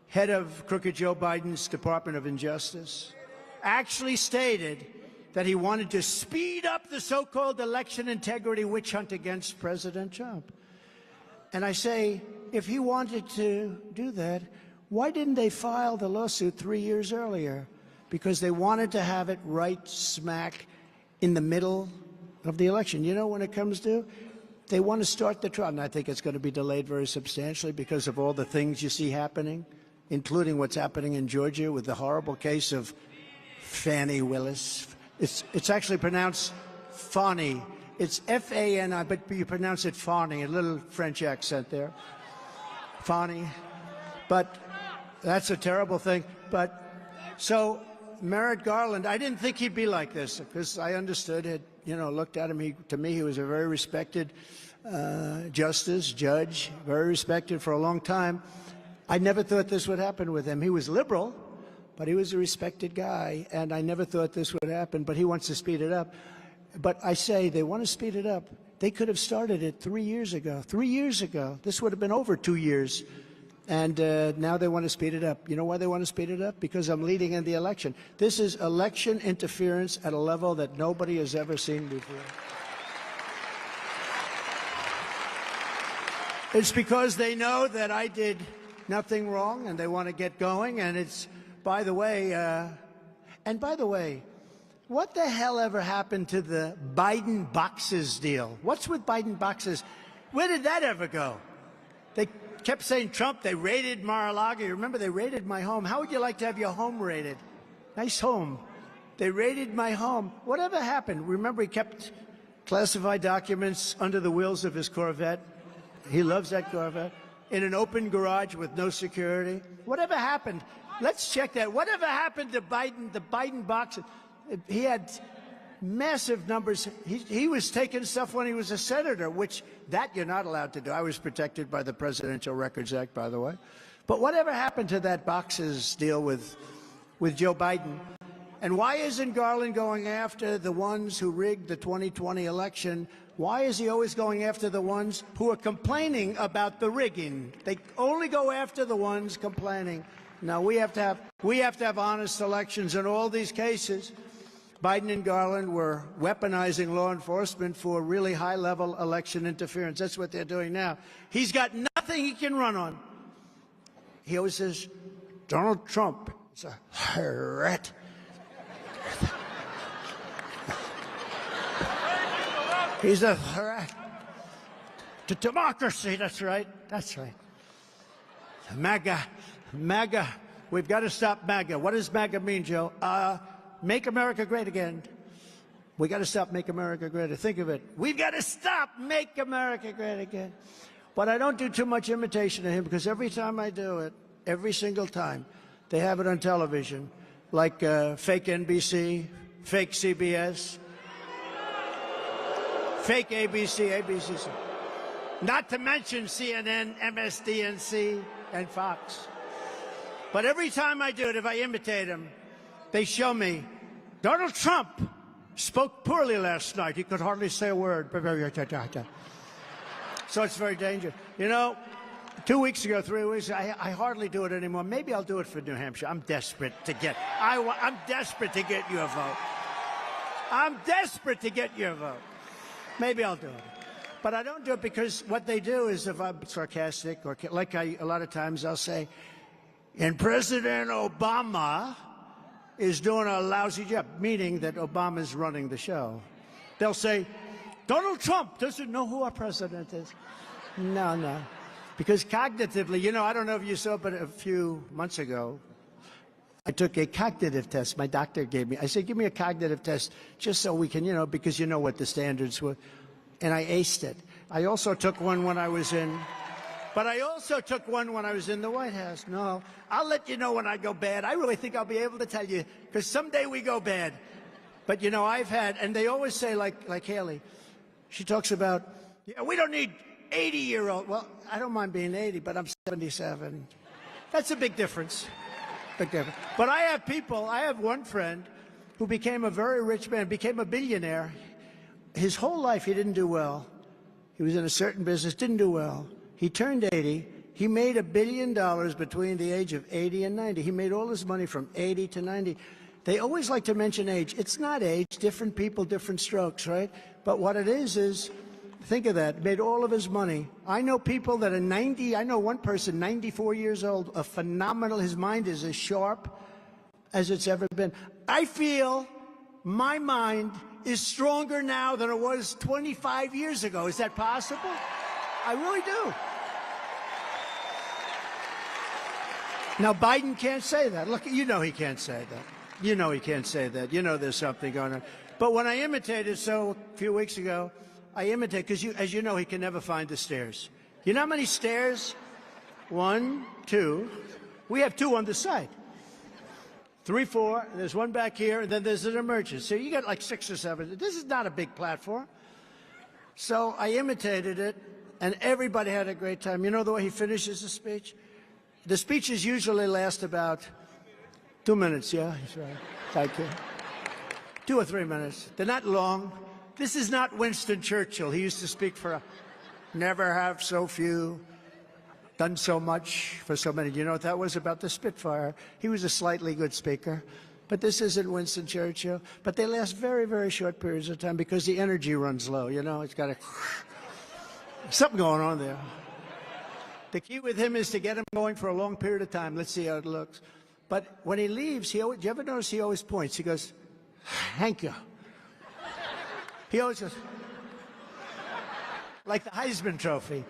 head of crooked Joe Biden's Department of Injustice, actually stated that he wanted to speed up the so-called election integrity witch hunt against President Trump. And I say, if he wanted to do that, why didn't they file the lawsuit 3 years earlier? Because they wanted to have it right smack in the middle of the election. You know, when it comes to, they want to start the trial. And I think it's going to be delayed very substantially because of all the things you see happening, including what's happening in Georgia with the horrible case of Fannie Willis. It's actually pronounced Fannie. It's F-A-N-I, but you pronounce it Fannie, a little French accent there. Fannie. But that's a terrible thing. But so Merrick Garland, I didn't think he'd be like this because I understood it, you know, looked at him. To me, he was a very respected judge, very respected for a long time. I never thought this would happen with him. He was liberal, but he was a respected guy, and I never thought this would happen, but he wants to speed it up. But I say they want to speed it up. They could have started it 3 years ago. 3 years ago. This would have been over 2 years. And now they want to speed it up. You know why they want to speed it up? Because I'm leading in the election. This is election interference at a level that nobody has ever seen before. It's because they know that I did nothing wrong, and they want to get going. And it's, by the way, what the hell ever happened to the Biden boxes deal? What's with Biden boxes? Where did that ever go? They kept saying Trump, they raided Mar-a-Lago. You remember they raided my home. How would you like to have your home raided? Nice home. They raided my home. Whatever happened? Remember he kept classified documents under the wheels of his Corvette? He loves that Corvette. In an open garage with no security. Whatever happened? Let's check that. Whatever happened to Biden, the Biden box? He had massive numbers. He was taking stuff when he was a senator, which that you're not allowed to do. I was protected by the Presidential Records Act, by the way. But whatever happened to that boxes deal with Joe Biden? And why isn't Garland going after the ones who rigged the 2020 election? Why is he always going after the ones who are complaining about the rigging? They only go after the ones complaining. Now we have to have honest elections in all these cases. Biden and Garland were weaponizing law enforcement for really high-level election interference. That's what they're doing now. He's got nothing he can run on. He always says, Donald Trump is a threat. He's a threat to democracy. That's right. That's right. MAGA. We've got to stop MAGA. What does MAGA mean, Joe? Make America great again. We got to stop Make America Great. Think of it. We've got to stop Make America Great again. But I don't do too much imitation of him because every time I do it, every single time, they have it on television, like fake NBC, fake CBS, fake ABC, not to mention CNN, MSDNC, and Fox. But every time I do it, if I imitate him, they show me Donald Trump spoke poorly last night. He could hardly say a word. So it's very dangerous. You know, 2 weeks ago, 3 weeks ago, I hardly do it anymore. Maybe I'll do it for New Hampshire. I'm desperate to get your vote. I'm desperate to get your vote. Maybe I'll do it. But I don't do it because what they do is, if I'm sarcastic, or like a lot of times I'll say, and President Obama is doing a lousy job, meaning that Obama's running the show. They'll say, Donald Trump doesn't know who our president is. No, no. Because cognitively, you know, I don't know if you saw, but a few months ago, I took a cognitive test. My doctor gave me. I said, give me a cognitive test just so we can, you know, because you know what the standards were. And I aced it. I also took one when I was in, but I also took one when I was in the White House. No, I'll let you know when I go bad. I really think I'll be able to tell you, because someday we go bad. But, you know, I've had, and they always say, like Haley, she talks about, yeah, we don't need 80-year-old. Well, I don't mind being 80, but I'm 77. That's a big difference. Big difference. But I have people, I have one friend who became a very rich man, became a billionaire. His whole life he didn't do well. He was in a certain business, didn't do well. He turned 80. He made $1 billion between the age of 80 and 90. He made all his money from 80 to 90. They always like to mention age. It's not age. Different people, different strokes, right? But what it is think of that. Made all of his money. I know people that are 90. I know one person, 94 years old, a phenomenal. His mind is as sharp as it's ever been. I feel my mind is stronger now than it was 25 years ago. Is that possible? I really do. Now, Biden can't say that. Look, you know he can't say that. You know he can't say that. You know there's something going on. But when I imitated, so a few weeks ago, I imitated, because as you know, he can never find the stairs. You know how many stairs? 1, 2. We have 2 on the side. 3, 4, there's one back here, and then there's an emergency. So you got like 6 or 7. This is not a big platform. So I imitated it, and everybody had a great time. You know the way he finishes the speech? The speeches usually last about 2 minutes, yeah? That's right. Thank you. 2 or 3 minutes. They're not long. This is not Winston Churchill. He used to speak for never have so few done so much for so many. You know what that was about the Spitfire? He was a slightly good speaker. But this isn't Winston Churchill. But they last very, very short periods of time because the energy runs low. You know, it's got a something going on there. The key with him is to get him going for a long period of time. Let's see how it looks. But when he leaves, do you ever notice he always points? He goes, thank you. He always goes, like the Heisman Trophy.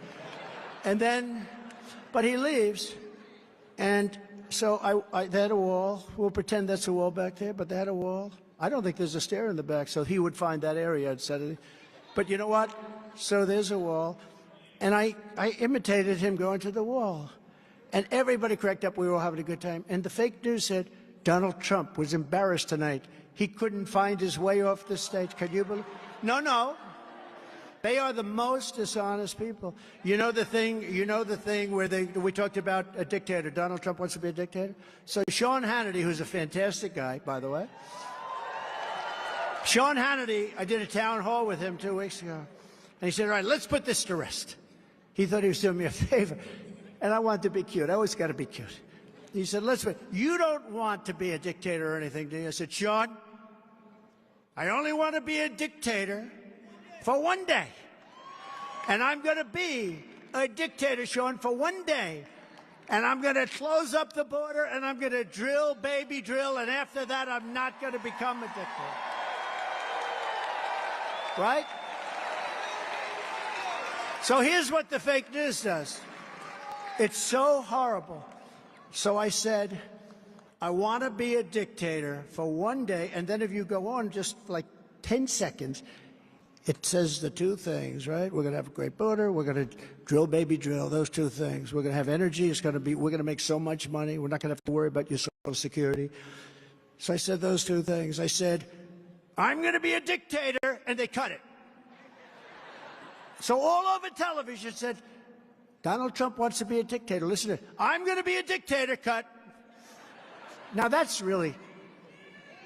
And then, but he leaves, and so they had a wall. We'll pretend that's a wall back there, but they had a wall. I don't think there's a stair in the back, so he would find that area instead of. But you know what? So there's a wall, and I imitated him going to the wall. And everybody cracked up. We were all having a good time. And the fake news said Donald Trump was embarrassed tonight. He couldn't find his way off the stage. Can you believe? No, no. They are the most dishonest people. You know the thing where we talked about a dictator. Donald Trump wants to be a dictator. So Sean Hannity, who's a fantastic guy, by the way. Sean Hannity, I did a town hall with him 2 weeks ago. And he said, all right, let's put this to rest. He thought he was doing me a favor. And I wanted to be cute. I always got to be cute. He said, you don't want to be a dictator or anything, do you? I said, Sean, I only want to be a dictator for one day. And I'm going to be a dictator, Sean, for one day. And I'm going to close up the border, and I'm going to drill, baby drill, and after that, I'm not going to become a dictator. Right? So here's what the fake news does. It's so horrible. So I said, I want to be a dictator for one day, and then if you go on just like 10 seconds, it says the 2 things, right? We're going to have a great border. We're going to drill, baby, drill, those 2 things. We're going to have energy. We're going to make so much money. We're not going to have to worry about your Social Security. So I said those 2 things. I said, I'm going to be a dictator, and they cut it. So all over television said, Donald Trump wants to be a dictator. Listen to it. I'm going to be a dictator, cut. Now that's really,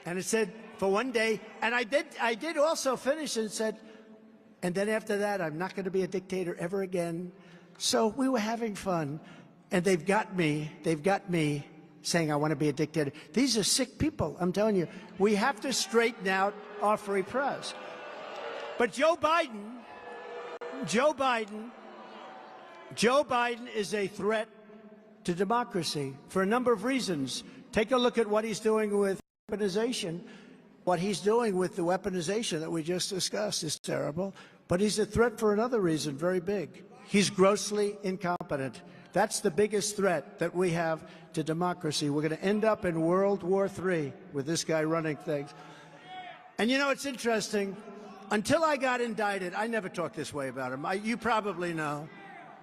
and it said for one day, and I did also finish and said, and then after that, I'm not going to be a dictator ever again. So we were having fun, and they've got me saying I want to be a dictator. These are sick people, I'm telling you. We have to straighten out our free press. But Joe Biden, Joe Biden is a threat to democracy for a number of reasons. Take a look at what he's doing with weaponization. What he's doing with the weaponization that we just discussed is terrible, but he's a threat for another reason, very big. He's grossly incompetent. That's the biggest threat that we have to democracy. We're going to end up in World War III with this guy running things. And you know, it's interesting. Until I got indicted, I never talked this way about him. You probably know.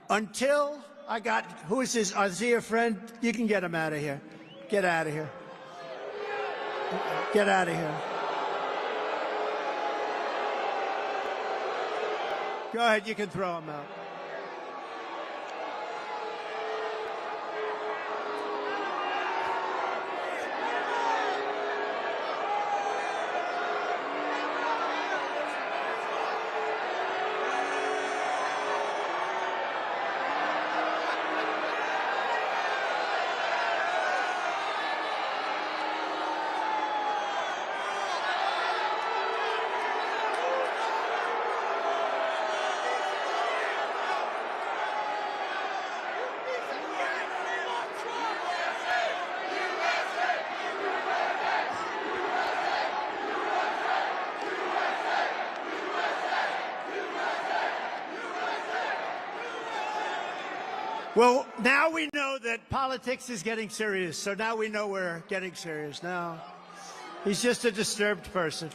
Until I got, who is this? Is he a friend? You can get him out of here. Get out of here. Get out of here. Go ahead, you can throw him out. Well, now we know that politics is getting serious, so now we know we're getting serious. Now, he's just a disturbed person.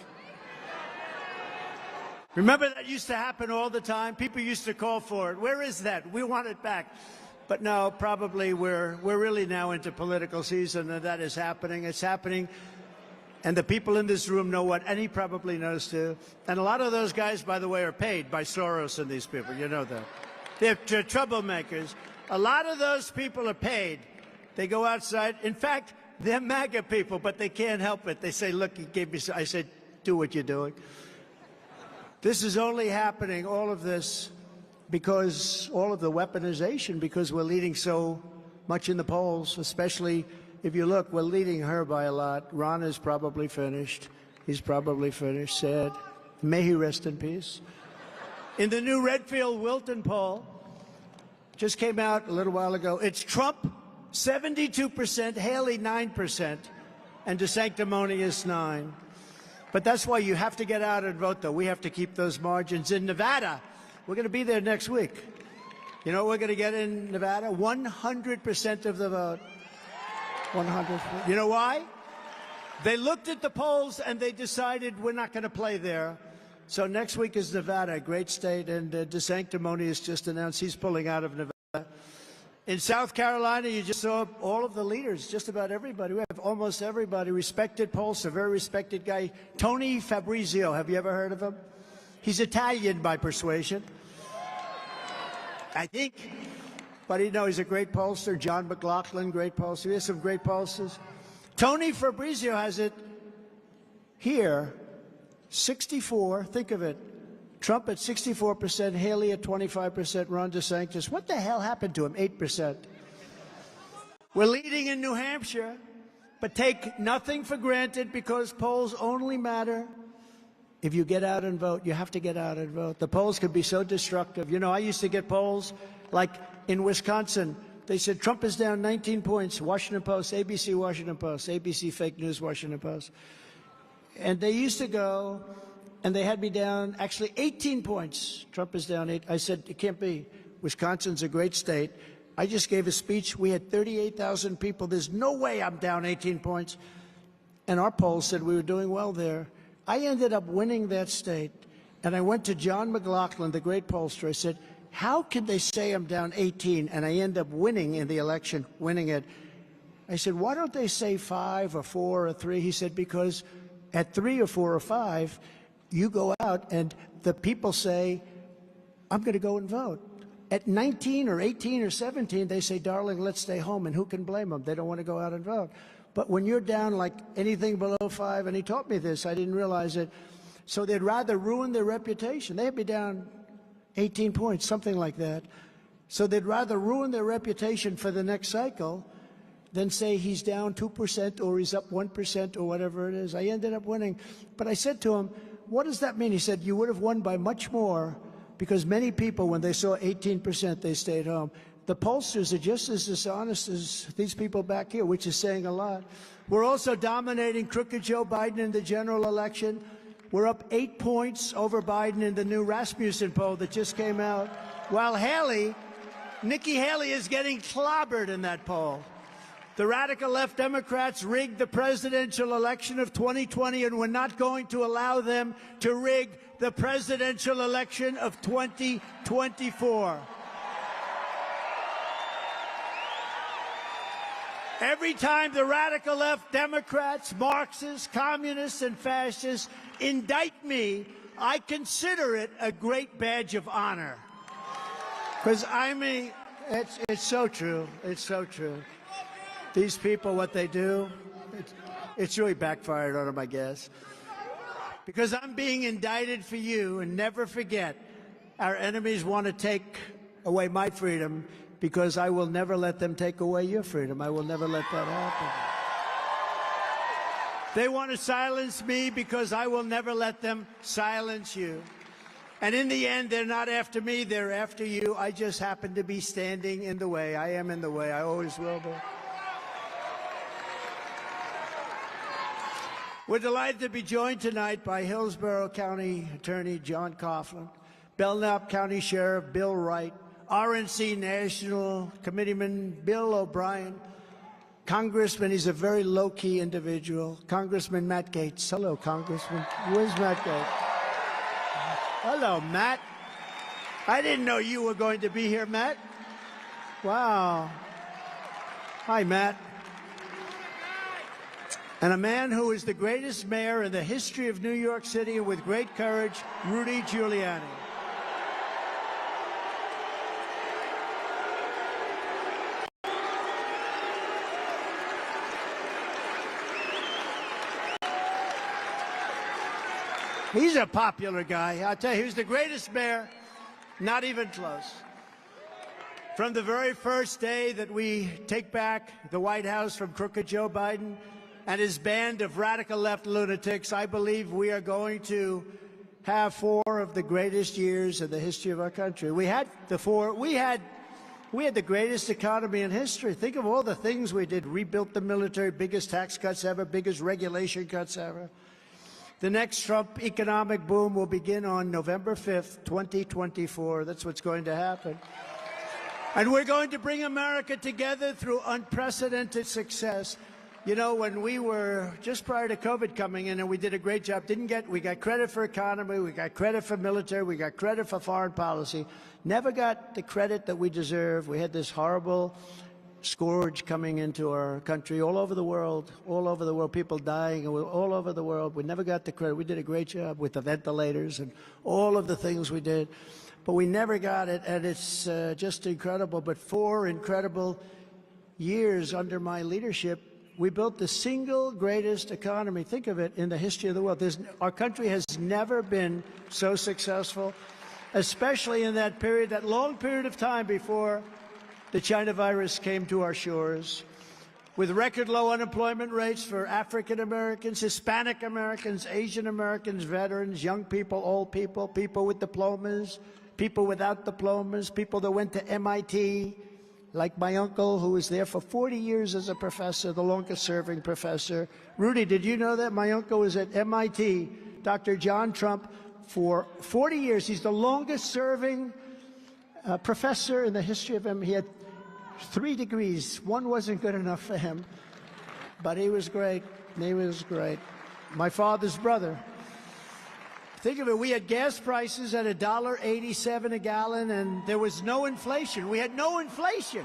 Remember that used to happen all the time? People used to call for it. Where is that? We want it back. But no, probably we're really now into political season, and that is happening. It's happening, and the people in this room know what, and he probably knows too. And a lot of those guys, by the way, are paid by Soros and these people. You know that. They're troublemakers. A lot of those people are paid. They go outside. In fact, they're MAGA people, but they can't help it. They say, look, he gave me, I said, do what you're doing. This is only happening, all of this, because all of the weaponization, because we're leading so much in the polls, especially if you look, we're leading her by a lot. Ron is probably finished. He's probably finished, sad. May he rest in peace. In the new Redfield-Wilton poll, just came out a little while ago, it's Trump 72%, Haley 9%, and DeSanctimonious 9%. But that's why you have to get out and vote, though. We have to keep those margins. In Nevada, we're going to be there next week. You know what we're going to get in Nevada? 100% of the vote. 100. You know why? They looked at the polls and they decided we're not going to play there. So next week is Nevada, a great state, and DeSanctimonious just announced he's pulling out of Nevada. In South Carolina, you just saw all of the leaders, just about everybody. We have almost everybody. Respected pollster, very respected guy, Tony Fabrizio. Have you ever heard of him? He's Italian by persuasion, I think. But you know, he's a great pollster. John McLaughlin, great pollster. We have some great pollsters. Tony Fabrizio has it here. 64, think of it. Trump at 64%, Haley at 25%, Ron DeSantis. What the hell happened to him? 8%. We're leading in New Hampshire, but take nothing for granted because polls only matter if you get out and vote. You have to get out and vote. The polls can be so destructive. You know, I used to get polls like in Wisconsin. They said Trump is down 19 points. Washington Post, ABC, Washington Post, ABC Fake News, Washington Post. And they used to go, and they had me down actually 18 points. Trump is down 8. I said, it can't be. Wisconsin's a great state. I just gave a speech. We had 38,000 people. There's no way I'm down 18 points. And our polls said we were doing well there. I ended up winning that state. And I went to John McLaughlin, the great pollster. I said, how can they say I'm down 18 and I end up winning in the election, winning it? I said, why don't they say 5 or 4 or 3? He said, because at 3 or 4 or 5, you go out and the people say, I'm going to go and vote. At 19 or 18 or 17, they say, darling, let's stay home. And who can blame them? They don't want to go out and vote. But when you're down like anything below 5, and he taught me this, I didn't realize it, so they'd rather ruin their reputation. They'd be down 18 points, something like that. So they'd rather ruin their reputation for the next cycle than say he's down 2% or he's up 1% or whatever it is. I ended up winning. But I said to him, what does that mean? He said, you would have won by much more, because many people, when they saw 18%, they stayed home. The pollsters are just as dishonest as these people back here, which is saying a lot. We're also dominating crooked Joe Biden in the general election. We're up 8 points over Biden in the new Rasmussen poll that just came out, while Nikki Haley is getting clobbered in that poll. The radical left Democrats rigged the presidential election of 2020, and we're not going to allow them to rig the presidential election of 2024. Every time the radical left Democrats, Marxists, communists, and fascists indict me, I consider it a great badge of honor. Because, I mean, it's so true. It's so true. These people, what they do, it's really backfired on them, I guess. Because I'm being indicted for you, and never forget, our enemies want to take away my freedom, because I will never let them take away your freedom. I will never let that happen. They want to silence me because I will never let them silence you. And in the end, they're not after me, they're after you. I just happen to be standing in the way. I am in the way. I always will be. We're delighted to be joined tonight by Hillsborough County Attorney John Coughlin, Belknap County Sheriff Bill Wright, RNC National Committeeman Bill O'Brien, Congressman, he's a very low-key individual, Congressman Matt Gaetz. Hello, Congressman. Where's Matt Gaetz? Hello, Matt. I didn't know you were going to be here, Matt. Wow. Hi, Matt. And a man who is the greatest mayor in the history of New York City, and with great courage, Rudy Giuliani. He's a popular guy. I'll tell you, he's the greatest mayor, not even close. From the very first day that we take back the White House from crooked Joe Biden and his band of radical left lunatics, I believe we are going to have 4 of the greatest years in the history of our country. We had the greatest economy in history. Think of all the things we did. Rebuilt the military, biggest tax cuts ever, biggest regulation cuts ever. The next Trump economic boom will begin on November 5th, 2024. That's what's going to happen. And we're going to bring America together through unprecedented success. You know, when we were just prior to COVID coming in, and we did a great job, we got credit for economy, we got credit for military, we got credit for foreign policy, never got the credit that we deserve. We had this horrible scourge coming into our country, all over the world, people dying all over the world. We never got the credit. We did a great job with the ventilators and all of the things we did, but we never got it, and it's just incredible. But 4 incredible years under my leadership, we built the single greatest economy, think of it, in the history of the world. Our country has never been so successful, especially in that period, that long period of time before the China virus came to our shores, with record low unemployment rates for African Americans, Hispanic Americans, Asian Americans, veterans, young people, old people, people with diplomas, people without diplomas, people that went to MIT, like my uncle, who was there for 40 years as a professor, the longest-serving professor. Rudy, did you know that? My uncle was at MIT, Dr. John Trump, for 40 years. He's the longest-serving professor in the history of him. He had 3 degrees. 1 wasn't good enough for him, but he was great. He was great. My father's brother. Think of it, we had gas prices at $1.87 a gallon, and there was no inflation. We had no inflation.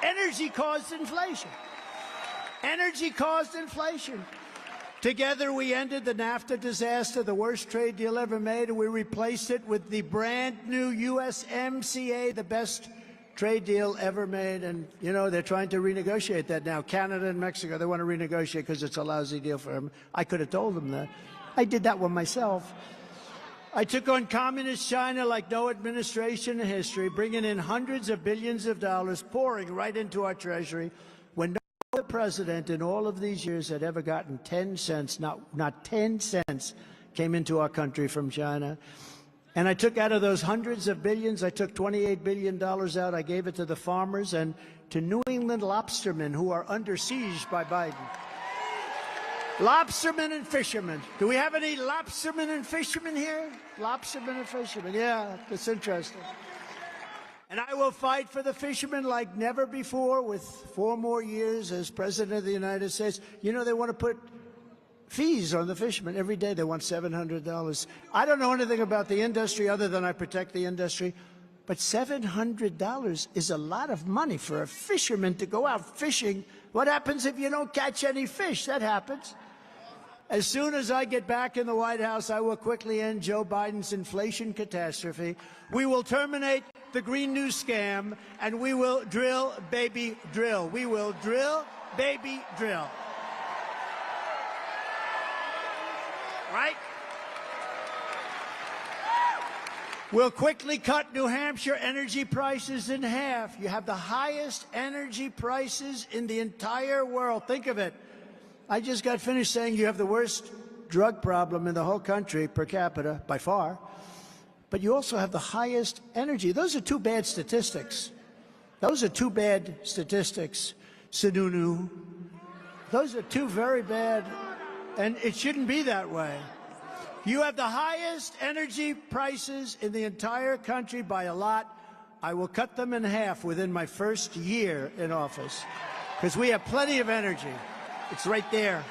Energy caused inflation. Energy caused inflation. Together, we ended the NAFTA disaster, the worst trade deal ever made, and we replaced it with the brand new USMCA, the best trade deal ever made. And, you know, they're trying to renegotiate that now. Canada and Mexico, they want to renegotiate because it's a lousy deal for them. I could have told them that. I did that one myself. I took on communist China like no administration in history, bringing in hundreds of billions of dollars, pouring right into our treasury, when no other president in all of these years had ever gotten 10 cents, not 10 cents, came into our country from China. And I took out of those hundreds of billions, I took $28 billion out. I gave it to the farmers and to New England lobstermen who are under siege by Biden. Lobstermen and fishermen. Do we have any lobstermen and fishermen here? Lobstermen and fishermen. Yeah, that's interesting. And I will fight for the fishermen like never before with 4 more years as President of the United States. You know, they want to put fees on the fishermen. Every day they want $700. I don't know anything about the industry other than I protect the industry. But $700 is a lot of money for a fisherman to go out fishing. What happens if you don't catch any fish? That happens. As soon as I get back in the White House, I will quickly end Joe Biden's inflation catastrophe. We will terminate the Green New scam, and we will drill, baby, drill. We will drill, baby, drill. Right? We'll quickly cut New Hampshire energy prices in half. You have the highest energy prices in the entire world. Think of it. I just got finished saying you have the worst drug problem in the whole country per capita, by far. But you also have the highest energy. Those are 2 bad statistics. Those are 2 bad statistics, Sununu. Those are 2 very bad, and it shouldn't be that way. You have the highest energy prices in the entire country by a lot. I will cut them in half within my first year in office because we have plenty of energy. It's right there.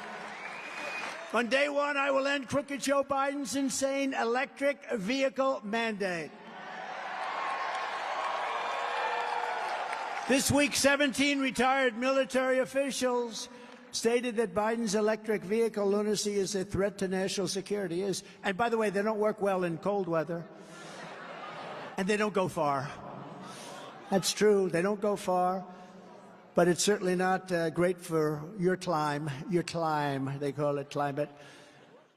On day 1, I will end crooked Joe Biden's insane electric vehicle mandate. This week, 17 retired military officials stated that Biden's electric vehicle lunacy is a threat to national security. And by the way, they don't work well in cold weather. And they don't go far. That's true. They don't go far. But it's certainly not great for your climb, they call it climate.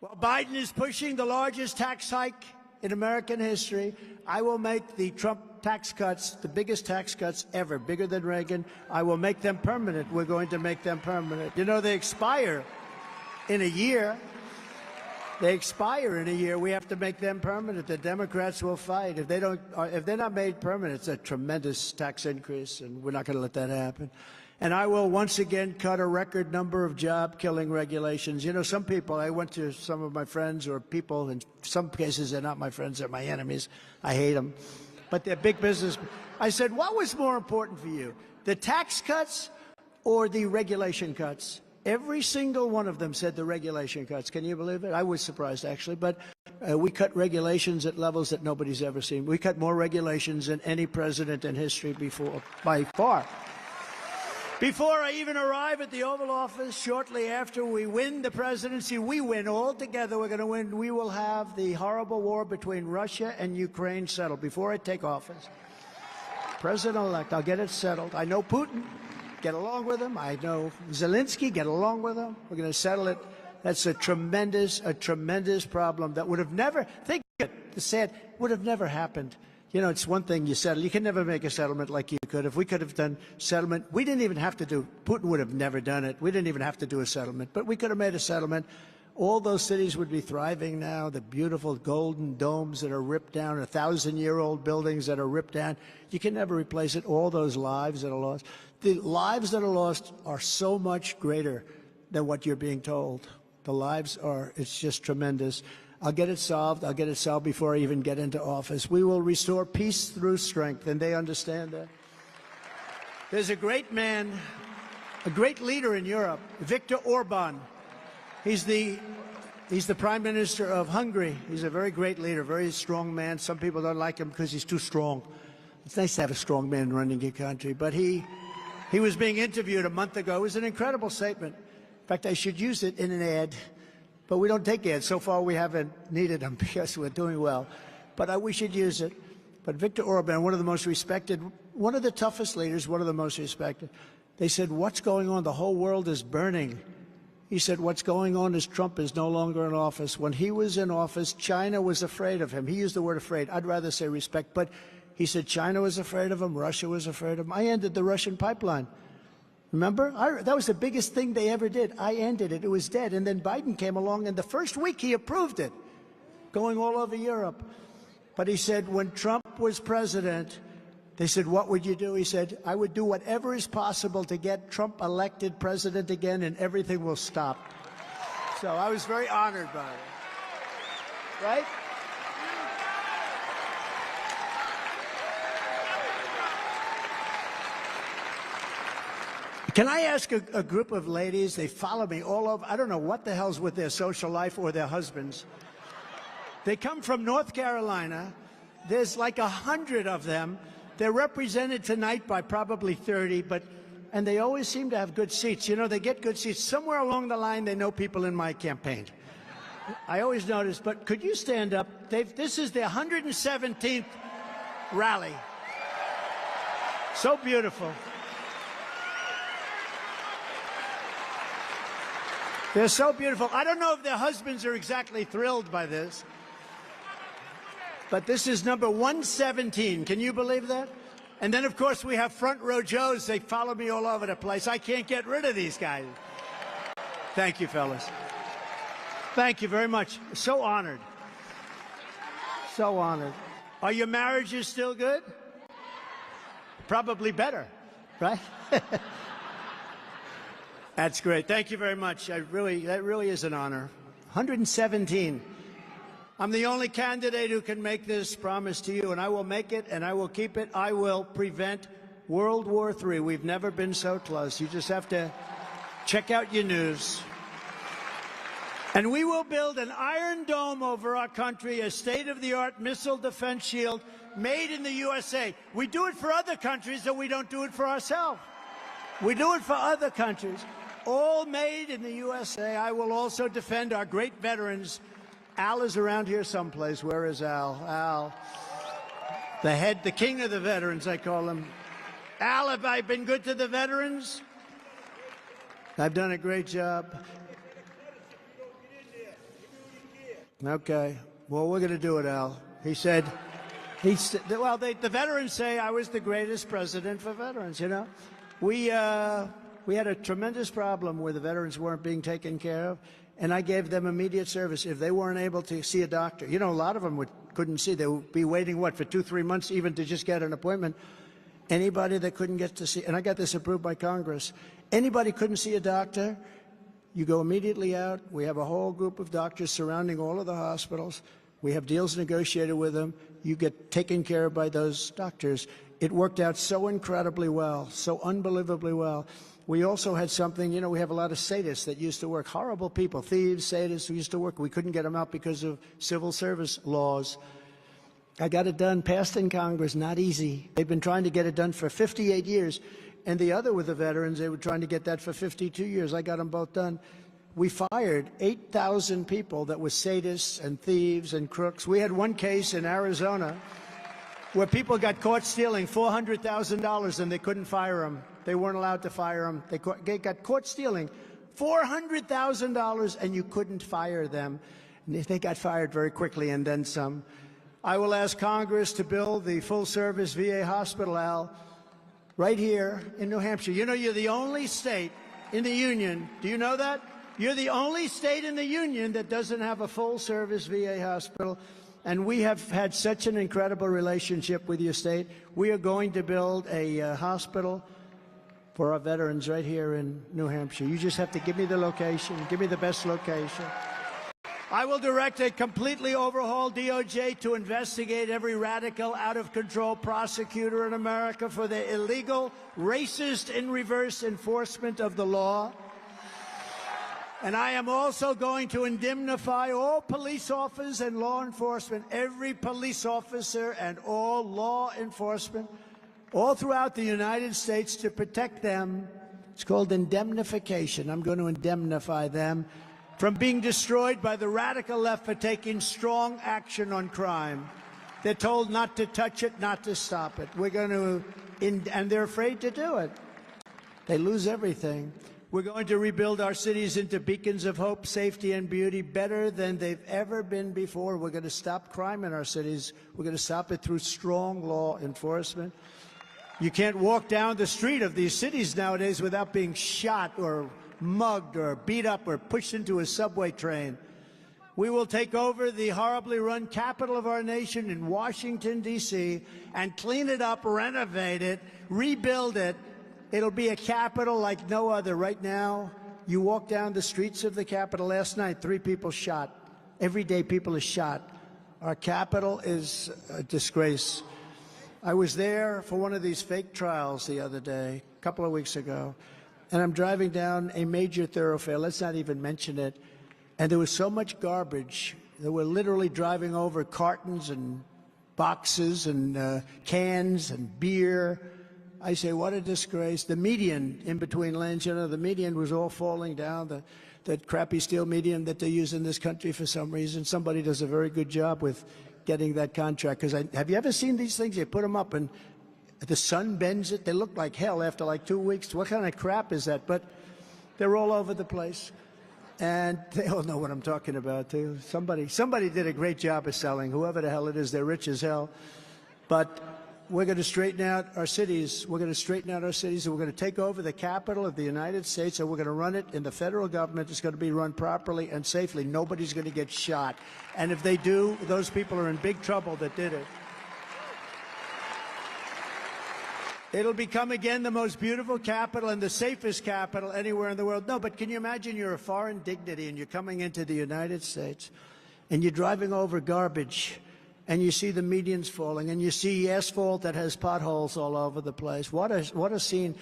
Well, Biden is pushing the largest tax hike in American history. I will make the Trump tax cuts, the biggest tax cuts ever, bigger than Reagan. I will make them permanent. We're going to make them permanent. You know, they expire in a year. They expire in a year. We have to make them permanent. The Democrats will fight. If they're not made permanent, it's a tremendous tax increase, and we're not going to let that happen. And I will once again cut a record number of job-killing regulations. You know, some people, I went to some of my friends or people, in some cases they're not my friends, they're my enemies. I hate them. But they're big business. I said, what was more important for you, the tax cuts or the regulation cuts? Every single one of them said the regulation cuts. Can you believe it? I was surprised, actually. But we cut regulations at levels that nobody's ever seen. We cut more regulations than any president in history before, by far. Before I even arrive at the Oval Office, shortly after we win the presidency, we win all together. We're going to win. We will have the horrible war between Russia and Ukraine settled before I take office. President-elect, I'll get it settled. I know Putin. Get along with him. I know Zelensky, get along with him. We're going to settle it. That's a tremendous problem that would have never, think of it, the sad, would have never happened. You know, it's one thing you settle. You can never make a settlement like you could. If we could have done settlement, we didn't even have to do, Putin would have never done it. We didn't even have to do a settlement, but we could have made a settlement. All those cities would be thriving now, the beautiful golden domes that are ripped down, 1,000-year-old buildings that are ripped down. You can never replace it. All those lives that are lost. The lives that are lost are so much greater than what you're being told. The lives are, it's just tremendous. I'll get it solved. I'll get it solved before I even get into office. We will restore peace through strength, and they understand that. There's a great man, a great leader in Europe, Viktor Orban. He's the prime minister of Hungary. He's a very great leader, very strong man. Some people don't like him because he's too strong. It's nice to have a strong man running your country, but he was being interviewed a month ago. It was an incredible statement. In fact, I should use it in an ad, but we don't take ads. So far, we haven't needed them because we're doing well. But we should use it. But Viktor Orban, one of the most respected, one of the toughest leaders, one of the most respected. They said, what's going on? The whole world is burning. He said, what's going on is Trump is no longer in office. When he was in office, China was afraid of him. He used the word afraid. I'd rather say respect. But he said China was afraid of him. Russia was afraid of him. I ended the Russian pipeline. Remember? That was the biggest thing they ever did. I ended it. It was dead. And then Biden came along, and the first week he approved it, going all over Europe. But he said when Trump was president, they said, what would you do? He said, I would do whatever is possible to get Trump elected president again, and everything will stop. So I was very honored by it. Right? Can I ask a group of ladies, they follow me all over, I don't know what the hell's with their social life or their husbands. They come from North Carolina. There's like 100 of them. They're represented tonight by probably 30, and they always seem to have good seats. You know, they get good seats. Somewhere along the line, they know people in my campaign. I always notice, but could you stand up? This is their 117th rally. So beautiful. They're so beautiful. I don't know if their husbands are exactly thrilled by this, but this is number 117. Can you believe that? And then, of course, we have front row Joes. They follow me all over the place. I can't get rid of these guys. Thank you, fellas. Thank you very much. So honored. So honored. Are your marriages still good? Probably better, right? That's great. Thank you very much. That really is an honor. 117. I'm the only candidate who can make this promise to you, and I will make it, and I will keep it. I will prevent World War III. We've never been so close. You just have to check out your news. And we will build an iron dome over our country, a state-of-the-art missile defense shield made in the USA. We do it for other countries, and we don't do it for ourselves. We do it for other countries. All made in the USA. I will also defend our great veterans. Al is around here someplace. Where is Al? Al. The king of the veterans, I call him. Al, have I been good to the veterans? I've done a great job. Okay. Well, we're going to do it, Al. He said, well, the veterans say I was the greatest president for veterans, you know. We had a tremendous problem where the veterans weren't being taken care of, and I gave them immediate service. If they weren't able to see a doctor, you know, a lot of them couldn't see. They would be waiting, what, for 2-3 months even to just get an appointment. Anybody that couldn't get to see, and I got this approved by Congress, anybody couldn't see a doctor, you go immediately out. We have a whole group of doctors surrounding all of the hospitals. We have deals negotiated with them. You get taken care of by those doctors. It worked out so incredibly well, so unbelievably well. We also had something, you know, we have a lot of sadists that used to work, horrible people, thieves, sadists who used to work. We couldn't get them out because of civil service laws. I got it done, passed in Congress, not easy. They've been trying to get it done for 58 years. And the other with the veterans, they were trying to get that for 52 years. I got them both done. We fired 8,000 people that were sadists and thieves and crooks. We had one case in Arizona where people got caught stealing $400,000 and they couldn't fire them. They weren't allowed to fire them. They got caught stealing $400,000 and you couldn't fire them. And they got fired very quickly and then some. I will ask Congress to build the full-service VA hospital, Al, right here in New Hampshire. You know, you're the only state in the union. Do you know that? You're the only state in the union that doesn't have a full-service VA hospital. And we have had such an incredible relationship with your state. We are going to build a hospital for our veterans right here in New Hampshire. You just have to give me the location, give me the best location. I will direct a completely overhauled DOJ to investigate every radical, out-of-control prosecutor in America for their illegal, racist, in-reverse enforcement of the law. And I am also going to indemnify all police officers and law enforcement, every police officer and all law enforcement, all throughout the United States to protect them. It's called indemnification. I'm going to indemnify them from being destroyed by the radical left for taking strong action on crime. They're told not to touch it, not to stop it. We're going to, and they're afraid to do it. They lose everything. We're going to rebuild our cities into beacons of hope, safety, and beauty better than they've ever been before. We're going to stop crime in our cities. We're going to stop it through strong law enforcement. You can't walk down the street of these cities nowadays without being shot or mugged or beat up or pushed into a subway train. We will take over the horribly run capital of our nation in Washington, D.C., and clean it up, renovate it, rebuild it. It'll be a capital like no other. Right now, you walk down the streets of the Capitol. Last night, 3 people shot. Every day, people are shot. Our Capitol is a disgrace. I was there for one of these fake trials the other day, a couple of weeks ago, and I'm driving down a major thoroughfare. Let's not even mention it. And there was so much garbage. They were literally driving over cartons and boxes and cans and beer. I say, what a disgrace. The median in between lanes, you know, the median was all falling down, that crappy steel median that they use in this country for some reason. Somebody does a very good job with getting that contract. Because have you ever seen these things? You put them up and the sun bends it. They look like hell after like 2 weeks. What kind of crap is that? But they're all over the place. And they all know what I'm talking about, too. Somebody did a great job of selling. Whoever the hell it is, they're rich as hell. But we're going to straighten out our cities. We're going to straighten out our cities, and we're going to take over the capital of the United States, and we're going to run it in the federal government. It's going to be run properly and safely. Nobody's going to get shot. And if they do, those people are in big trouble that did it. It'll become again the most beautiful capital and the safest capital anywhere in the world. No, but can you imagine you're a foreign dignity and you're coming into the United States and you're driving over garbage and you see the medians falling and you see asphalt that has potholes all over the place. What a scene.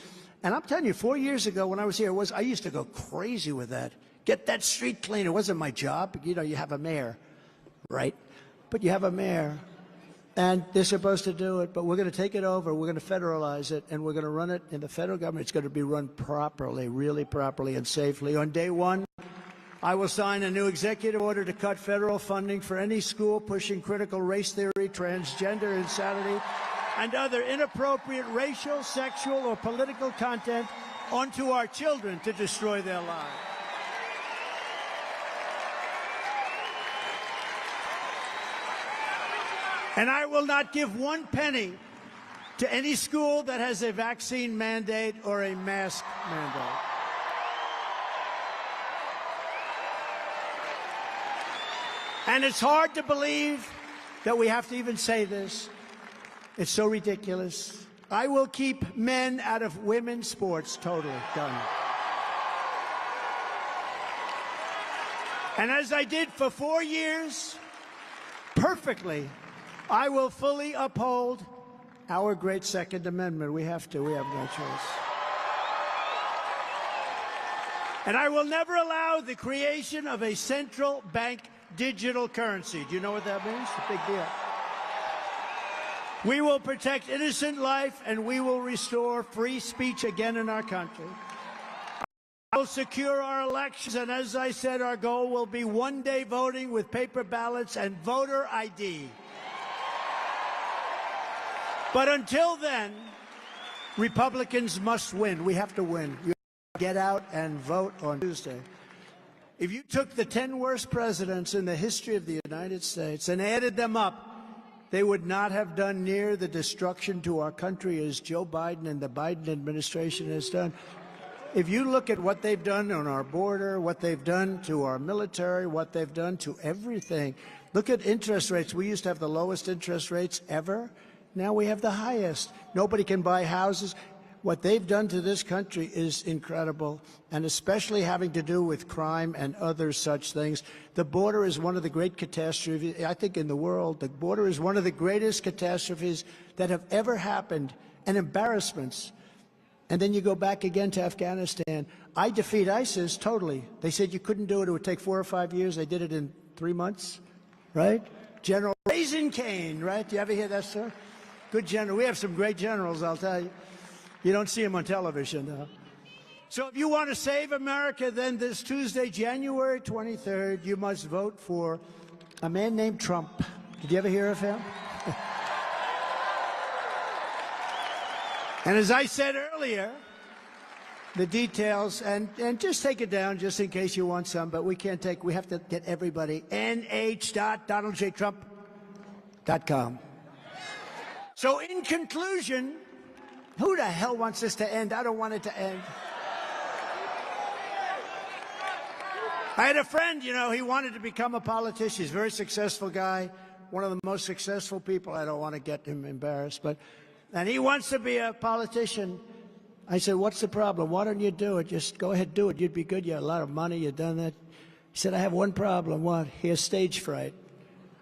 And I'm telling you, 4 years ago when I was here, I used to go crazy with that. Get that street clean. It wasn't my job. You know, you have a mayor, right? But you have a mayor. And they're supposed to do it, but we're going to take it over, we're going to federalize it, and we're going to run it in the federal government. It's going to be run properly, really properly and safely. On day one, I will sign a new executive order to cut federal funding for any school pushing critical race theory, transgender insanity, and other inappropriate racial, sexual, or political content onto our children to destroy their lives. And I will not give 1 penny to any school that has a vaccine mandate or a mask mandate. And it's hard to believe that we have to even say this. It's so ridiculous. I will keep men out of women's sports. Totally done. And as I did for 4 years, perfectly, I will fully uphold our great Second Amendment. We have to. We have no choice. And I will never allow the creation of a central bank digital currency. Do you know what that means? It's a big deal. We will protect innocent life, and we will restore free speech again in our country. I will secure our elections, and as I said, our goal will be one-day voting with paper ballots and voter ID. But until then, Republicans must win. We have to win. You have to get out and vote on Tuesday. If you took the 10 worst presidents in the history of the United States and added them up, they would not have done near the destruction to our country as Joe Biden and the Biden administration has done. If you look at what they've done on our border, what they've done to our military, what they've done to everything, look at interest rates. We used to have the lowest interest rates ever. Now we have the highest. Nobody can buy houses. What they've done to this country is incredible, and especially having to do with crime and other such things. The border is one of the great catastrophes, I think, in the world. The border is one of the greatest catastrophes that have ever happened, and embarrassments. And then you go back again to Afghanistan. I defeat ISIS totally. They said you couldn't do it. It would take 4 or 5 years. They did it in 3 months, right? General Raisin Cane, right? Do you ever hear that, sir? Good general. We have some great generals, I'll tell you. You don't see them on television, though. So if you want to save America, then this Tuesday, January 23rd, you must vote for a man named Trump. Did you ever hear of him? And as I said earlier, the details, and just take it down just in case you want some, but we can't take, we have to get everybody, nh.donaldjtrump.com. So in conclusion, who the hell wants this to end? I don't want it to end. I had a friend, you know, he wanted to become a politician. He's a very successful guy, one of the most successful people. I don't want to get him embarrassed, and he wants to be a politician. I said, what's the problem? Why don't you do it? Just go ahead, do it. You'd be good. You have a lot of money. You've done that. He said, I have one problem. What? He has stage fright.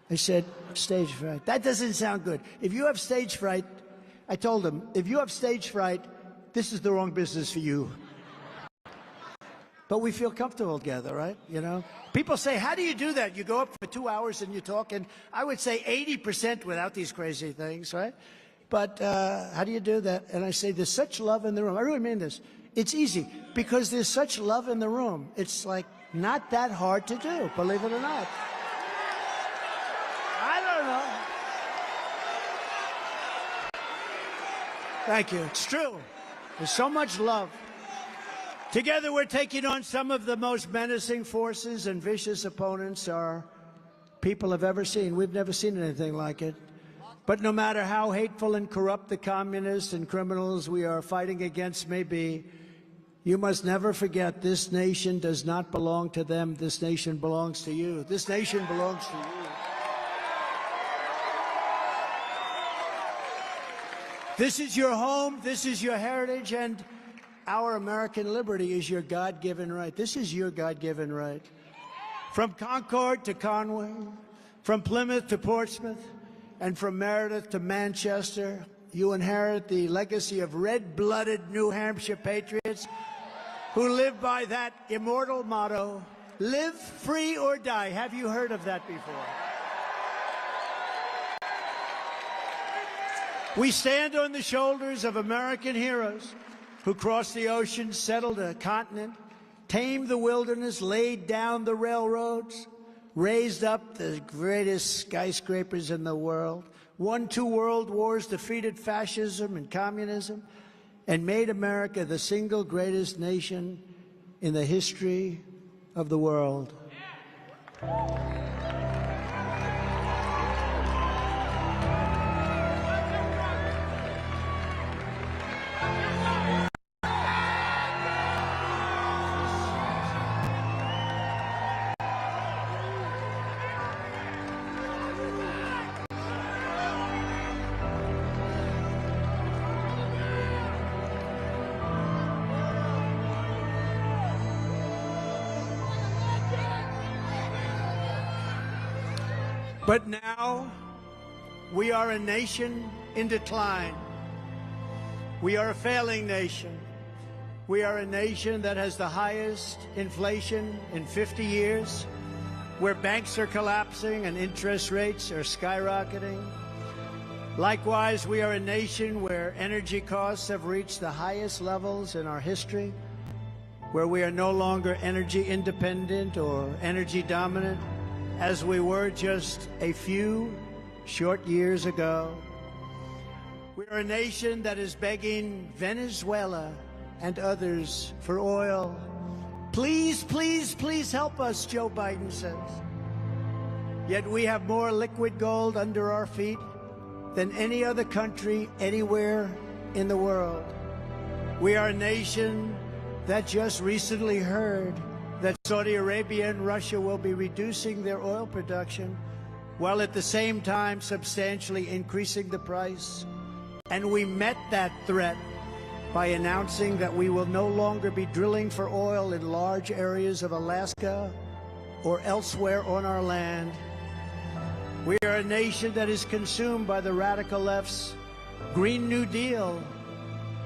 I said, stage fright. That doesn't sound good. If you have stage fright, I told him, if you have stage fright, this is the wrong business for you. But we feel comfortable together, right? You know? People say, how do you do that? You go up for 2 hours and you talk, and I would say 80% without these crazy things, right? But how do you do that? And I say, there's such love in the room. I really mean this. It's easy, because there's such love in the room. It's like not that hard to do, believe it or not. I don't know. Thank you. It's true. There's so much love. Together we're taking on some of the most menacing forces and vicious opponents our people have ever seen. We've never seen anything like it. But no matter how hateful and corrupt the communists and criminals we are fighting against may be, you must never forget this nation does not belong to them. This nation belongs to you. This nation belongs to you. This is your home. This is your heritage. And our American liberty is your God-given right. This is your God-given right. From Concord to Conway, from Plymouth to Portsmouth, and from Meredith to Manchester, you inherit the legacy of red-blooded New Hampshire patriots who live by that immortal motto, live free or die. Have you heard of that before? We stand on the shoulders of American heroes who crossed the ocean, settled a continent, tamed the wilderness, laid down the railroads, raised up the greatest skyscrapers in the world, won 2 world wars, defeated fascism and communism, and made America the single greatest nation in the history of the world. But now, we are a nation in decline. We are a failing nation. We are a nation that has the highest inflation in 50 years, where banks are collapsing and interest rates are skyrocketing. Likewise, we are a nation where energy costs have reached the highest levels in our history, where we are no longer energy independent or energy dominant, as we were just a few short years ago. We are a nation that is begging Venezuela and others for oil. Please, please, please help us, Joe Biden says. Yet we have more liquid gold under our feet than any other country anywhere in the world. We are a nation that just recently heard that Saudi Arabia and Russia will be reducing their oil production, while at the same time substantially increasing the price. And we met that threat by announcing that we will no longer be drilling for oil in large areas of Alaska or elsewhere on our land. We are a nation that is consumed by the radical left's Green New Deal,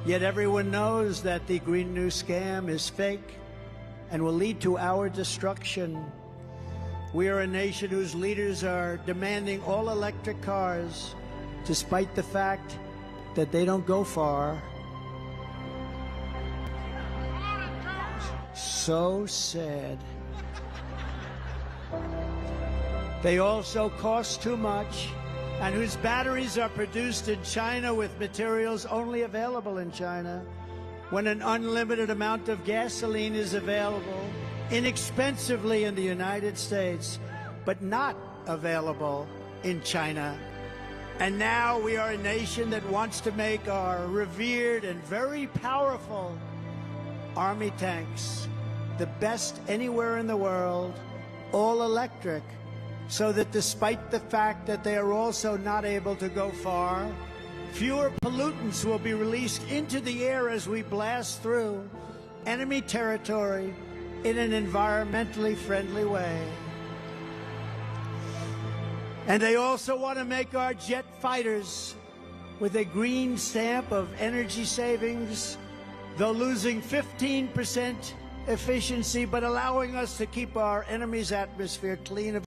yet everyone knows that the Green New scam is fake and will lead to our destruction. We are a nation whose leaders are demanding all electric cars, despite the fact that they don't go far. So sad. They also cost too much, and whose batteries are produced in China with materials only available in China, when an unlimited amount of gasoline is available inexpensively in the United States, but not available in China. And now we are a nation that wants to make our revered and very powerful Army tanks the best anywhere in the world, all electric, so that despite the fact that they are also not able to go far, fewer pollutants will be released into the air as we blast through enemy territory in an environmentally friendly way. And they also want to make our jet fighters with a green stamp of energy savings, though losing 15% efficiency, but allowing us to keep our enemy's atmosphere clean of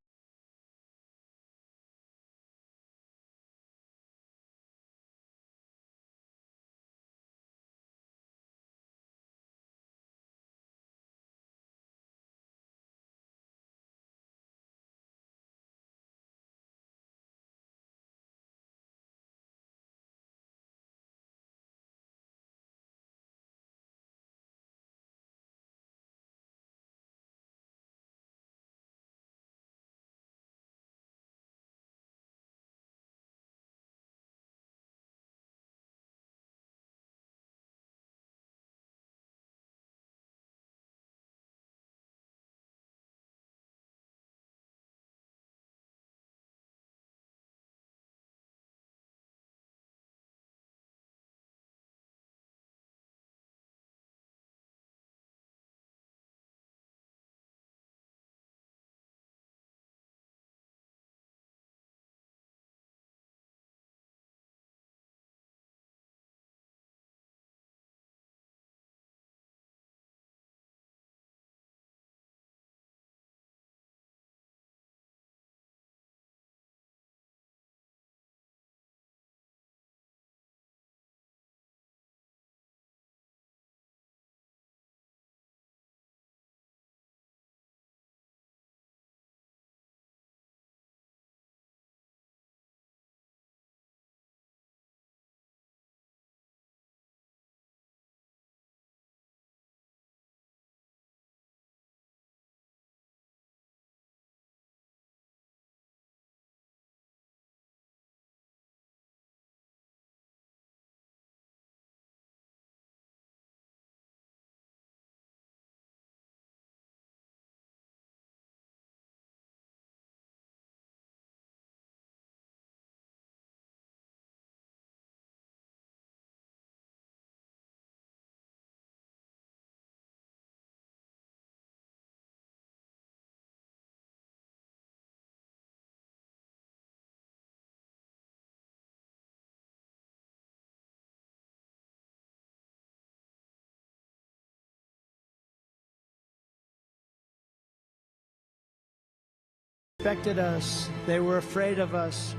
respected us. They were afraid of us.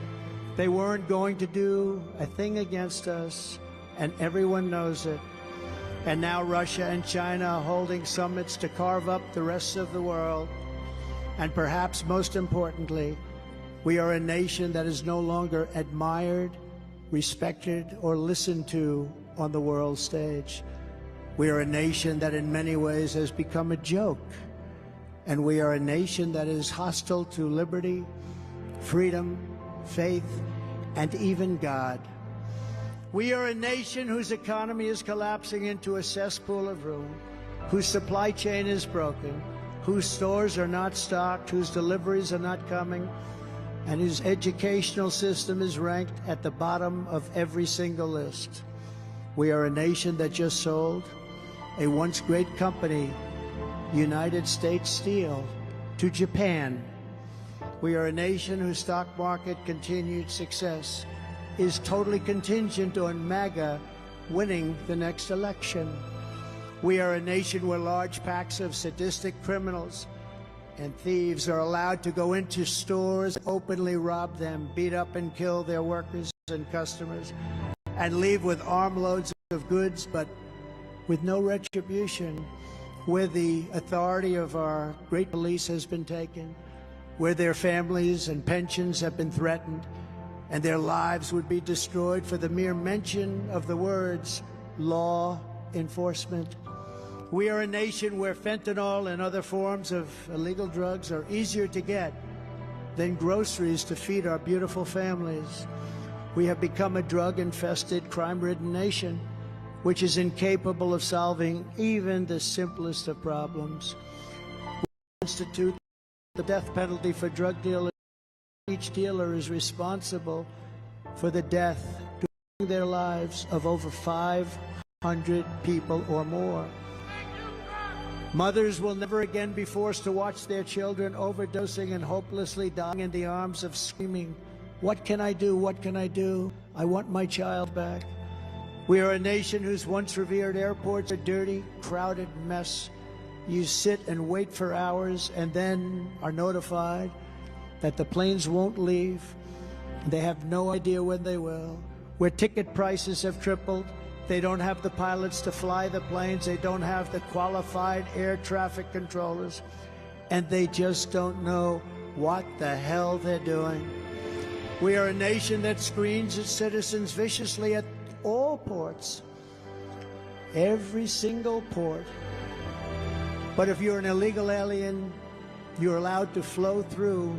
They weren't going to do a thing against us, and everyone knows it. And now Russia and China are holding summits to carve up the rest of the world. And perhaps most importantly, we are a nation that is no longer admired, respected, or listened to on the world stage. We are a nation that in many ways has become a joke. And we are a nation that is hostile to liberty, freedom, faith, and even God. We are a nation whose economy is collapsing into a cesspool of ruin, whose supply chain is broken, whose stores are not stocked, whose deliveries are not coming, and whose educational system is ranked at the bottom of every single list. We are a nation that just sold a once great company, United States Steel, to Japan. We are a nation whose stock market continued success is totally contingent on MAGA winning the next election. We are a nation where large packs of sadistic criminals and thieves are allowed to go into stores, openly rob them, beat up and kill their workers and customers, and leave with armloads of goods, but with no retribution. Where the authority of our great police has been taken, where their families and pensions have been threatened, and their lives would be destroyed for the mere mention of the words law enforcement. We are a nation where fentanyl and other forms of illegal drugs are easier to get than groceries to feed our beautiful families. We have become a drug-infested, crime-ridden nation which is incapable of solving even the simplest of problems. We institute the death penalty for drug dealers. Each dealer is responsible for the death during their lives of over 500 people or more. Mothers will never again be forced to watch their children overdosing and hopelessly dying in the arms of screaming, "What can I do? What can I do? I want my child back." We are a nation whose once revered airports are dirty, crowded mess. You sit and wait for hours and then are notified that the planes won't leave. They have no idea when they will. Where ticket prices have tripled. They don't have the pilots to fly the planes. They don't have the qualified air traffic controllers. And they just don't know what the hell they're doing. We are a nation that screens its citizens viciously at all ports. Every single port. But if you're an illegal alien, you're allowed to flow through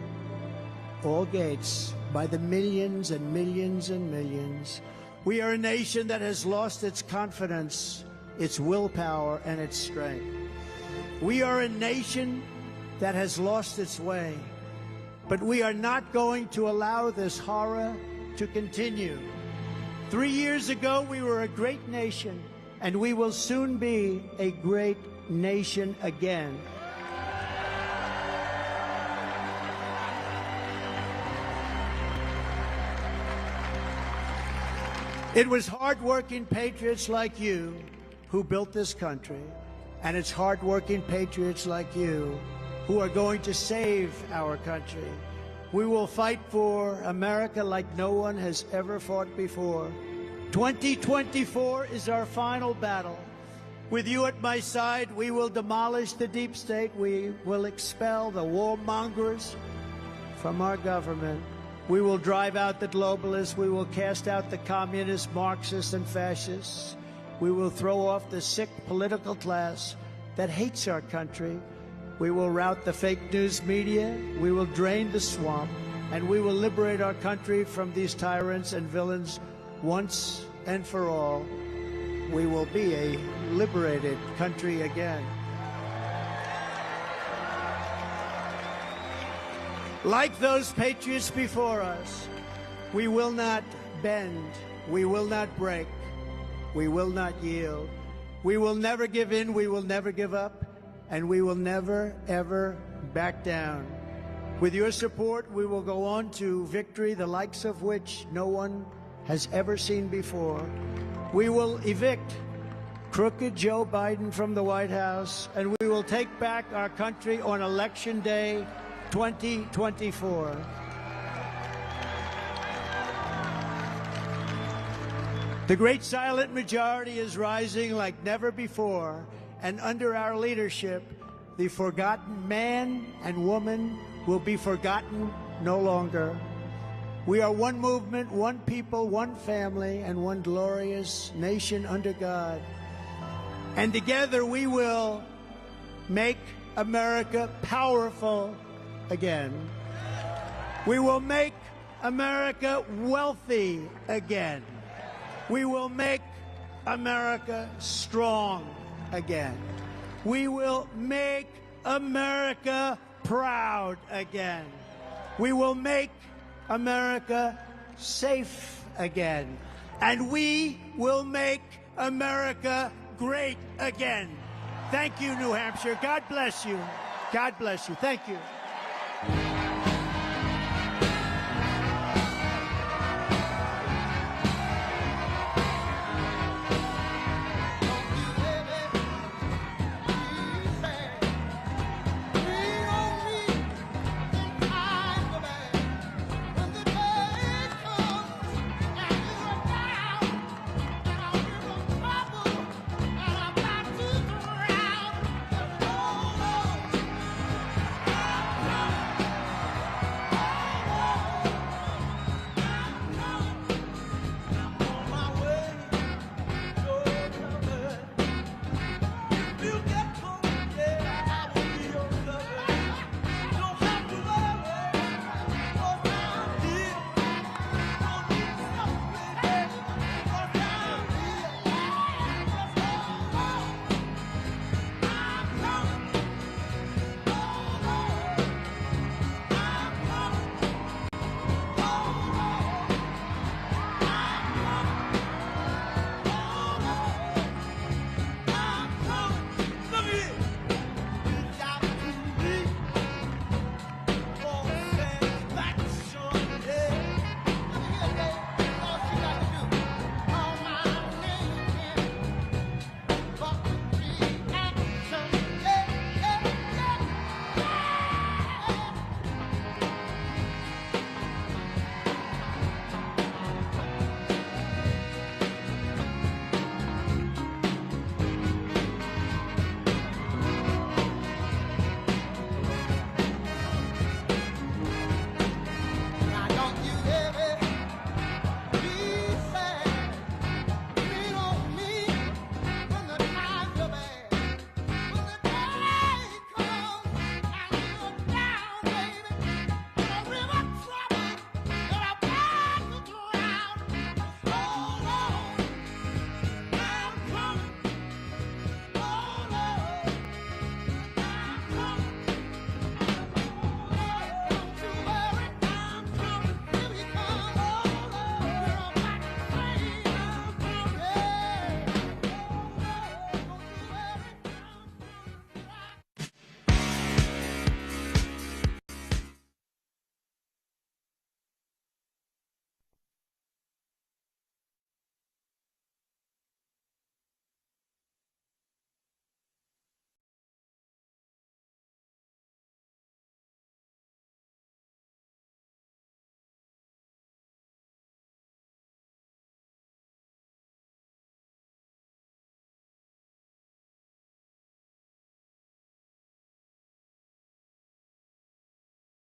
all gates by the millions and millions and millions. We are a nation that has lost its confidence, its willpower, and its strength. We are a nation that has lost its way. But we are not going to allow this horror to continue. 3 years ago, we were a great nation, and we will soon be a great nation again. It was hard-working patriots like you who built this country, and it's hard-working patriots like you who are going to save our country. We will fight for America like no one has ever fought before. 2024 is our final battle. With you at my side, we will demolish the deep state. We will expel the warmongers from our government. We will drive out the globalists. We will cast out the communists, Marxists, and fascists. We will throw off the sick political class that hates our country. We will rout the fake news media. We will drain the swamp. And we will liberate our country from these tyrants and villains once and for all. We will be a liberated country again. Like those patriots before us, we will not bend, we will not break, we will not yield. We will never give in, we will never give up, and we will never, ever back down. With your support, we will go on to victory, the likes of which no one has ever seen before. We will evict crooked Joe Biden from the White House, and we will take back our country on Election Day 2024. The great silent majority is rising like never before, and under our leadership, the forgotten man and woman will be forgotten no longer. We are one movement, one people, one family, and one glorious nation under God. And together we will make America powerful again. We will make America wealthy again. We will make America strong again. We will make America proud again. We will make America safe again. And we will make America great again. Thank you, New Hampshire. God bless you. God bless you. Thank you.